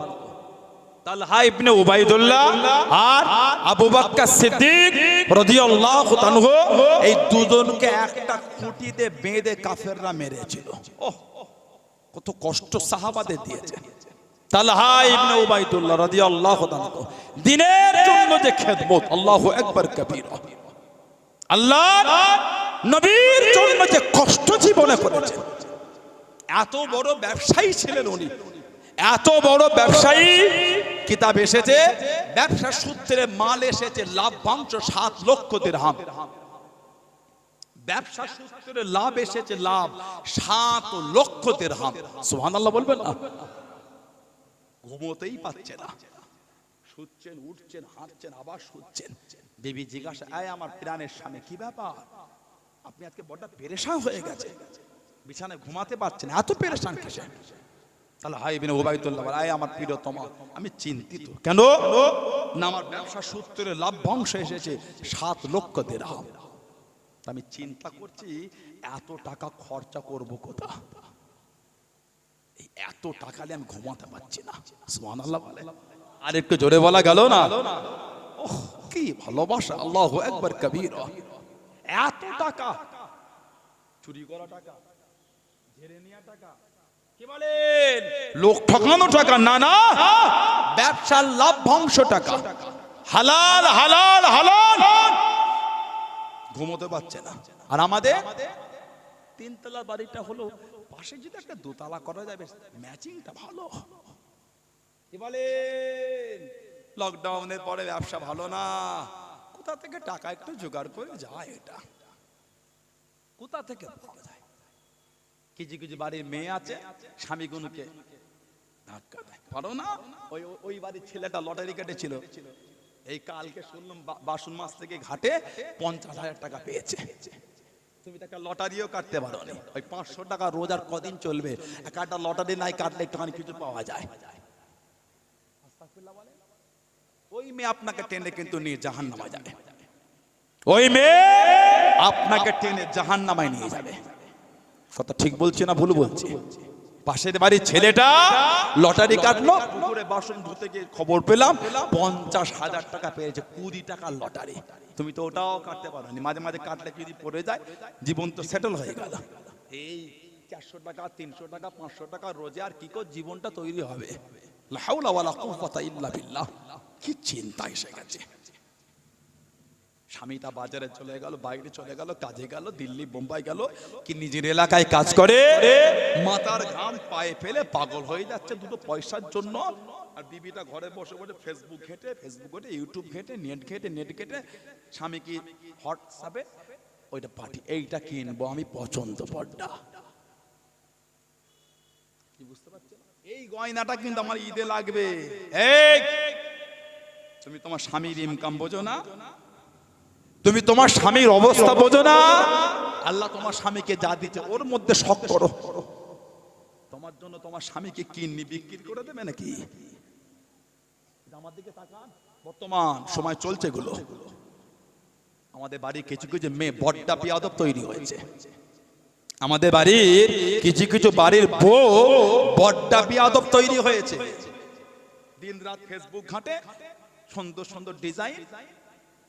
তালহা ইবনে উবাইদুল্লাহ আর আবু বকর সিদ্দিক রাদিয়াল্লাহু আনহু, এই দুজনকে একটা খুঁটিতে বেঁধে কাফেররা মেরেছিল। ওহ, কত কষ্ট সাহাবাদের দিয়েছে। তালহা ইবনে উবাইদুল্লাহ রাদিয়াল্লাহু আনহু দ্বীনের জন্য যে খেদমত, আল্লাহু আকবার কবীরা, আল্লাহর নবীর জন্য যে কষ্ট জীবনে করেছেন। এত বড় ব্যবসায়ী ছিলেন উনি, এত বড় ব্যবসায়ী। কিতাব এসেছে ব্যবসা সূত্রে মাল এসেছে লাভ্যাংশ 7 লক্ষ দিরহাম। ব্যবসা সূত্রে লাভ এসেছে, লাভ 7 লক্ষ দিরহাম। সুবহানাল্লাহ বলবেন না? ঘুমোতেই পাচ্ছে না, শুচ্ছেন, উঠছেন, হাঁটছেন, আবার শুচ্ছেন। দেবী জিজ্ঞাসা, আয় আমার প্রাণের স্বামী, কি ব্যাপার? আপনি আজকে বড় পেরেশান হয়ে গেছে, বিছানায় ঘুমাতে পারছেন, এত পেরেশান কিসে? তাহলে হাই ইবনে উবাইদুল্লাহ, আয় আমার প্রিয়তমা, আমি চিন্তিত। কেন? না, আমার ব্যবসা সূত্রে লাভ্যাংশ এসেছে 7 লক্ষ দিরহাম। আমি চিন্তা করছি এত টাকা খরচা করব কোথা? এই এত টাকা নিয়ে আমি ঘুমাতে পারছি না। সুবহানাল্লাহ বলে। আর একটু জোরে বলা গেল না? ওহ, কি ভালোবাসা, আল্লাহু আকবার কবীরা। এত টাকা, চুরি করা টাকা, ঝেড়ে নেওয়া টাকা, কি বলেন, লোক ঠকানো টাকা, না না, ব্যবসার লাভ্যাংশ টাকা, হালাল হালাল হালাল। ঘুমোতে পারছে না। আর আমাদের 3 তলা বাড়িটা হলো, পাশে যদি একটা 2 তলা করা যাবে, ম্যাচিংটা ভালো। কি বলেন, লকডাউনের পরে ব্যবসা ভালো না, কোথা থেকে টাকা একটু জোগাড় করে যায়, এটা কোথা থেকে পাওয়া যায়? কিছু কিছু বাড়ির মেয়ে আছে, স্বামীগুলোকে ধাক্কা দেয়, পারো না। ওই বাড়ির ছেলেটা লটারি কেটেছিল, এই কালকে শুনলাম বাসন মাস থেকে ঘাটে 50,000 টাকা পেয়েছে। তুমি তো একটা লটারিও কাটতে পারো না, ওই 500 টাকা রোজ আর কদিন চলবে? একটা লটারি নাই কাটলে একটুখানি কিছু পাওয়া যায়। ওই মেয়ে আপনাকে টেনে কিন্তু নিয়ে জাহান্নামে যাবে, ওই মেয়ে আপনাকে টেনে জাহান্নামে নিয়ে যাবে। কথা ঠিক বলছি না ভুল বলছি? পাশের বাড়ির ছেলেটা লটারি কাটলো, পুকুরে বাসন ধুতে গিয়ে খবর পেলাম 50,000 টাকা পেয়েছে, 20 টাকার লটারি। তুমি তো ওটাও কাটতে পারো নি, মাঝে মাঝে কাটলে যদি পড়ে যায় জীবন তো সেটেল হয়ে গেল। এই 400 টাকা, 300 টাকা, 500 টাকা রোজে আর কি করে জীবনটা তৈরি হবে? লা হাওলা ওয়ালা কুওয়াতা ইল্লা বিল্লাহ। কি চিন্তা এসে গেছে। স্বামীটা বাজারে চলে গেল, বাইরে চলে গেল, কাজে গেল, দিল্লি বোম্বাই গেল, কি নিজের এলাকায় কাজ করে মাথার ঘাম পায়ে ফেলে পাগল হয়ে যাচ্ছে দুটো পয়সার জন্য। আর বিবিটা ঘরে বসে বসে ফেসবুক ঘেটে, ইউটিউব ঘেটে, নেট ঘেটে স্বামী কি হোয়াটসঅ্যাপে ওইটা পাঠি, এইটা কিনবো আমি, পছন্দ পড়টা। কি বুঝতে পারছেন? এই গয়নাটা কিন্তু আমার ঈদে লাগবে। এই তুমি তোমার স্বামীর ইনকাম বোঝো না? তুমি তোমার স্বামীর অবস্থা বোঝো না? আল্লাহ তোমার স্বামীকে যা দিচ্ছে ওর মধ্যে শখ করো। তোমার জন্য তোমার স্বামীকে কিডনি বিক্রি করে দেবে নাকি? আমার দিকে তাকান, বর্তমান সময় চলছে গুলো। আমাদের বাড়ির কিছু কিছু মেয়ে বড্ডা বিয়াদব তৈরি হয়েছে। আমাদের বাড়ির কিছু কিছু বাড়ির বউ বড্ডা বিয়াদব তৈরি হয়েছে। দিন রাত ফেসবুক ঘাটে, সুন্দর সুন্দর ডিজাইন,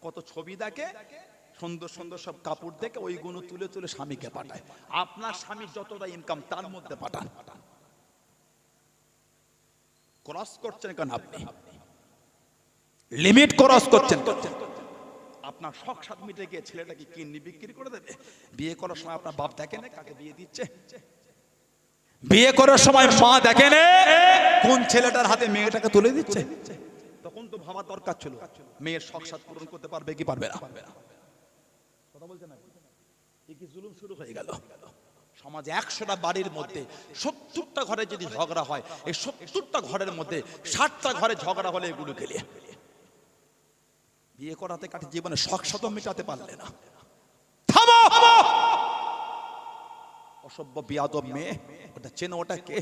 কত ছবি দেখে, সুন্দর সুন্দর সব কাপড় দেখে ওইগুলো তুলে তুলে স্বামীকে পাঠায়। আপনার স্বামীর যতটা ইনকাম তার মধ্যে পাঠান। ক্রস করছেন কেন আপনি? লিমিট ক্রস করছেন। আপনার শখ সাত মিটে গিয়ে ছেলেটাকে কিডনি বিক্রি করে দেবে? বিয়ে করার সময় আপনার বাপ দেখে না কাকে বিয়ে দিচ্ছে? বিয়ে করার সময় মা দেখে না কোন ছেলেটার হাতে মেয়েটাকে তুলে দিচ্ছে? তখন তো ভাবা দরকার ছিল মেয়ের শখ সাত পূরণ করতে পারবে কি পারবে না। কথা বলছেন না? এই কি জুলুম শুরু হয়ে গেল? সমাজে 100টা বাড়ির মধ্যে 70টা ঘরে যদি ঝগড়া হয়, এই 70টা ঘরের মধ্যে 60টা ঘরে ঝগড়া হলে এগুলো গেলে বিয়ে করাতে কাটে জীবনে শখ শত মেটাতে পারলে না। থামো, অসভ্য বিয়াদব মেয়ে, ওটা চেনো? ওটা কে?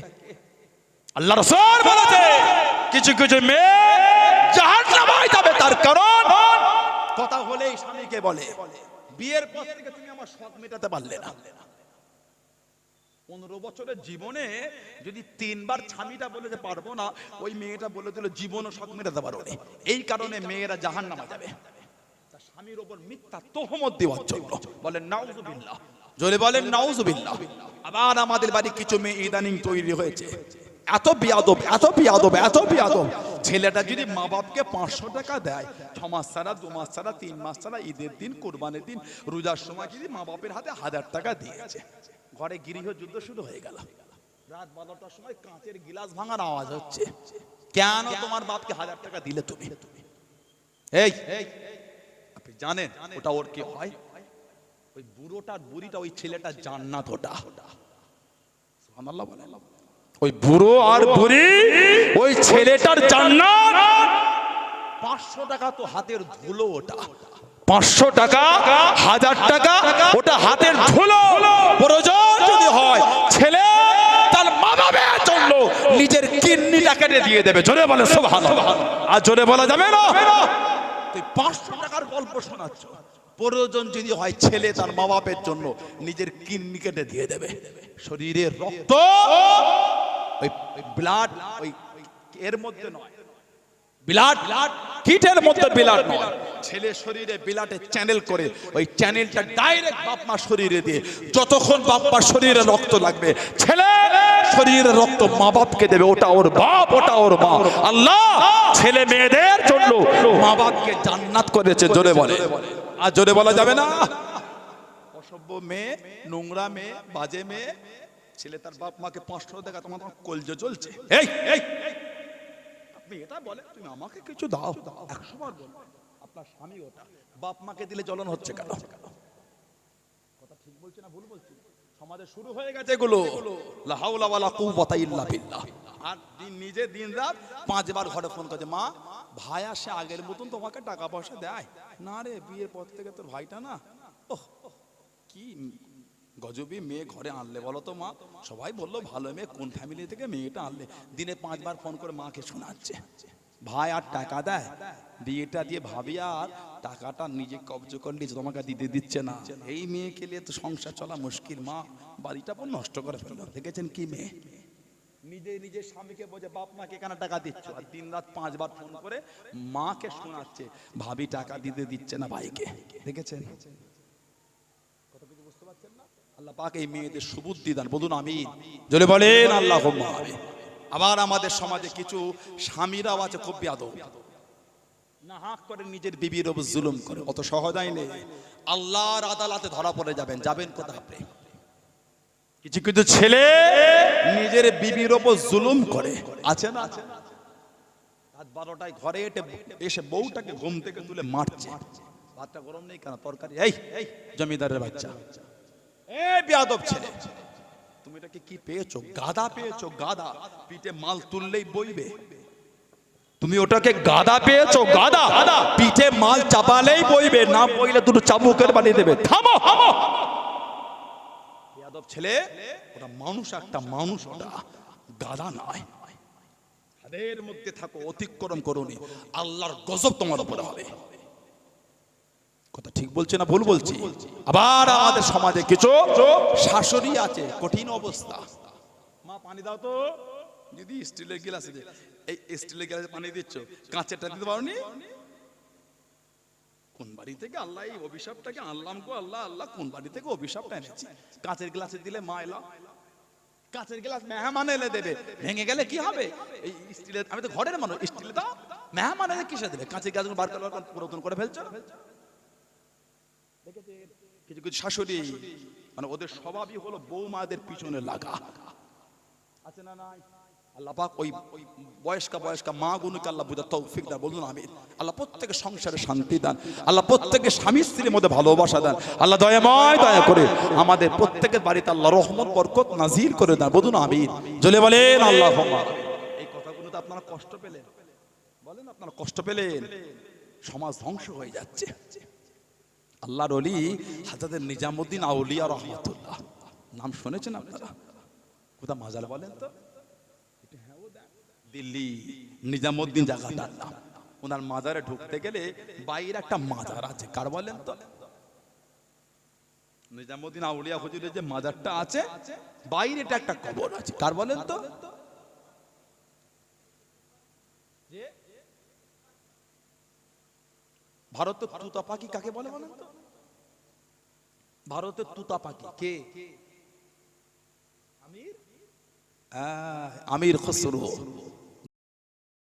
আল্লাহ রাসূল বলেছে কিছু কিছু মেয়ে জাহান্নামে যাবে, তার কারণ কথা হলেই স্বামীকে বলে বিয়ের পর থেকে তুমি আমার শখ মেটাতে পারলে না। 15 বছরের জীবনে যদি 3 বার স্বামীটা বলে যে পারবো না, ওই মেয়েটা বলে দিল জীবনও শখ মেটাতে পারো না। এই কারণে মেয়েরা জাহান্নামে যাবে তার স্বামীর উপর মিথ্যা তোহমত দেওয়ার জন্য। বলেন নাউজুবিল্লাহ, জোরে বলেন নাউজুবিল্লাহ। আবার আমাদের বাড়ি কিছু মেয়ে ইদানিং তৈরি হয়েছে, এত বিয়াদব, এত বিয়াদব, এত বিয়াদব। ছেলেটা যদি মা বাপকে 500 টাকা দেয় 6 মাস ছাড়া, 2 মাস ছাড়া, 3 মাস ছাড়া, ঈদের দিন, কোরবানির দিন, রোজার সময় যদি মা বাপের হাতে 1000 টাকা দিয়েছে, ঘরে গৃহ যুদ্ধ শুরু হয়ে গেল। রাত 12টার সময় কাঁচের গিলাস ভাঙার আওয়াজ হচ্ছে। কেন তোমার বাপকে 1000 টাকা দিলে তুমি? এই আপনি জানেন ওটা ওর কি হয়? ওই বুড়োটার বুড়িটা, ওই ছেলেটা জান্নাত। ওটা সুবহানাল্লাহ বলেন। ওই বুড়ো আর বুড়ি, ওই ছেলেটার জান্নাত। 500 টাকা তো হাতের ধুলো। ওটা 500 টাকা, 1000 টাকা, ওটা হাতের ধুলো। প্রয়োজন যদি হয় ছেলে তার মা বাবার জন্য নিজের কিডনিটা কেটে দিয়ে দেবে। জোরে বলে সুবহানাল্লাহ। আর জোরে বলা যাবে না। তুই 500 টাকার গল্প শোনাচ্ছ, প্রয়োজন যদি হয় ছেলে তার মা বাপের জন্য নিজের কিডনি কেটে দিয়ে দেবে। শরীরের রক্ত, ওই ব্লাড, ওই এর মধ্যে নয়, ব্লাড কিটের মধ্যে ব্লাড নয়, ছেলে শরীরে ব্লাডে চ্যানেল করে ওই চ্যানেলটা ডাইরেক্ট বাপ মা শরীরে দিয়ে, যতক্ষণ বাপ মা শরীরে রক্ত লাগবে ছেলে শরীরে রক্ত মা বাপকে দেবে। ওটা ওর বাপ, ওটা ওর মা। আল্লাহ ছেলে মেয়েদের জন্য মা বাপকে জান্নাত করেছে। জোরে বলে, আর জোরে বলা যাবে না। অসভ্য মেয়ে, নোংরা মেয়ে, বাজে মেয়ে, ছেলে তার বাপ মাকে 500 টাকা, তোমার কলজে চলছে। এই এই আপনি এটা বলে তুমি আমাকে কিছু দাও, 100 বার বলো আপনার স্বামী ওটা বাপ মাকে দিলে জ্বলন হচ্ছে কেন? কথা ঠিক বলছি না ভুল বলছি? সমাজে শুরু হয়ে গেছে এগুলো। লা হাওলা ওয়ালা কুওয়াতা ইল্লা বিল্লাহ। আর নিজে দিন রাত 5 বার ঘরে ফোন করে, মা ভাই আসে আগের মতন তোমাকে টাকা পয়সা দেয় না রে, বিয়ের পর থেকে তোর ভাইটা না, ওহ কি গজবি মেয়ে ঘরে আনলে বলো তো মা? সবাই বললো ভালো মেয়ে, কোন ফ্যামিলি থেকে মেয়েটা আনলে? দিনে 5 বার ফোন করে মাকে শোনাচ্ছে। ভাই আর টাকা দেয়, বিয়েটা দিয়ে ভাবি আর টাকাটা নিজে কবজ করে নিয়েছে, তোমাকে দিতে দিচ্ছে না। এই মেয়েকে নিয়ে তো সংসার চলা মুশকিল, মা বাড়িটা পুরো নষ্ট করে ফেললো। দেখেছেন কি মেয়ে? নিজে নিজের স্বামীকে বোঝে বাপ মাকে কেন টাকা দিচ্ছ, আর দিন রাত 5 বার ফোন করে মাকে শোনাচ্ছে ভাবি টাকা দিতে দিচ্ছে না ভাইকে। দেখেছেন? আল্লাহ পাক এই মেয়েদের সুবুদ্ধি দান, বলুন আমিন। জোরে বলেন আল্লাহুম্মা আমিন। আবার আমাদের সমাজে কিছু স্বামীরাও আছে খুব বেয়াদব, না হাক করে নিজের বিবির উপর জুলুম করে। অত সহজাই নেই, আল্লাহর আদালতে ধরা পড়ে যাবেন। যাবেন কোথায় আপনি? কিছু কিছু ছেলে নিজের বিবির উপর জুলুম করে, আছে না? রাত 12টায় ঘরে এসে বউটাকে ঘুম থেকে তুলে মারছে। ভাতটা গরম নেই কেন? তরকারি। এই জমিদারের বাচ্চা, এই বেয়াদব ছেলে, তুমি এটাকে কি পেয়েছো? গাদা পেয়েছো, গাদা। পিঠে মাল তুললেই বইবে। তুমি ওটাকে গাদা পেয়েছো, গাদা। পিঠে মাল চাপালেই বইবে, না বইলে দুটো চাবুকের বানিয়ে দেবে। থামো, থামো বেয়াদব ছেলে। ওটা মানুষ, একটা মানুষ, ওটা গাদা নয়। তাদের মধ্যে থাকো, অতিক্রম করোনি, আল্লাহর গজব তোমার উপরে হবে। কথা ঠিক বলছে না ভুল বলছি? আবার আমাদের সমাজে কিছু শাশুড়ি আছে, কঠিন অবস্থা। মা পানি দাও তো, দিদি স্টিলের গ্লাসে, এই স্টিলের গ্লাসে পানি দিচ্ছ, কাঁচেরটা দিতে পারোনি? কোন বাড়ি থেকে আল্লাহ এই অভিশাপটাকে আনলাম গো আল্লাহ, আল্লাহ কোন বাড়ি থেকে অভিশাপটা এনেছি? কাঁচের গ্লাসে দিলে মা এলো, কাঁচের গ্লাস মেহমান এলে দেবে, ভেঙে গেলে কি হবে? এই স্টিলের, আমি তো ঘরের মানুষ, স্টিলে দাও, মেহমান এলে কিসে দেবে? কাঁচের গ্লাসগুলো বার করে পুরাতন করে ফেলছো। কিছু কিছু শাশুড়ি মানে ওদের স্বভাবই হলো বৌমাদের পিছনে লাগা, আছে না নাই? আল্লাহ পাক ওই বয়স্কা মা গুলোকে আল্লাহ বুঝার তৌফিক দান, বলুন আমিন। আল্লাহ প্রত্যেকের সংসারে শান্তি দান, আল্লাহ প্রত্যেকের স্বামী স্ত্রীর মধ্যে ভালোবাসা দেন, আল্লাহ দয়াময় দয়া করে আমাদের প্রত্যেকের বাড়িতে আল্লাহ রহমত বরকত নাজিল করে দেন, বলুন আমিন। জ্বলে বলেন আল্লাহুম্মা। এই কথাগুলো তো আপনারা কষ্ট পেলেন, বলেন আপনারা কষ্ট পেলেন, সমাজ ধ্বংস হয়ে যাচ্ছে। আল্লাহর ওলি হযরত নিজামউদ্দিন আউলিয়া রহমাতুল্লাহ, নাম শুনেছেন আপনারা? কোথা মাজার বলেন তো? দিল্লি নিজামউদ্দিন জায়গাটার নাম। ওনার মাজারে ঢুকতে গেলে বাইরে একটা মাজার আছে, কার বলেন তো? নিজামউদ্দিন আউলিয়া হুজুরের যে মাজারটা আছে বাইরেটা একটা কবর আছে, কার বলেন তো? ভারতের তুতা পাখি কাকে বলে বলেন তো? ভারতের তুতা পাখি কে? আমির খসরু।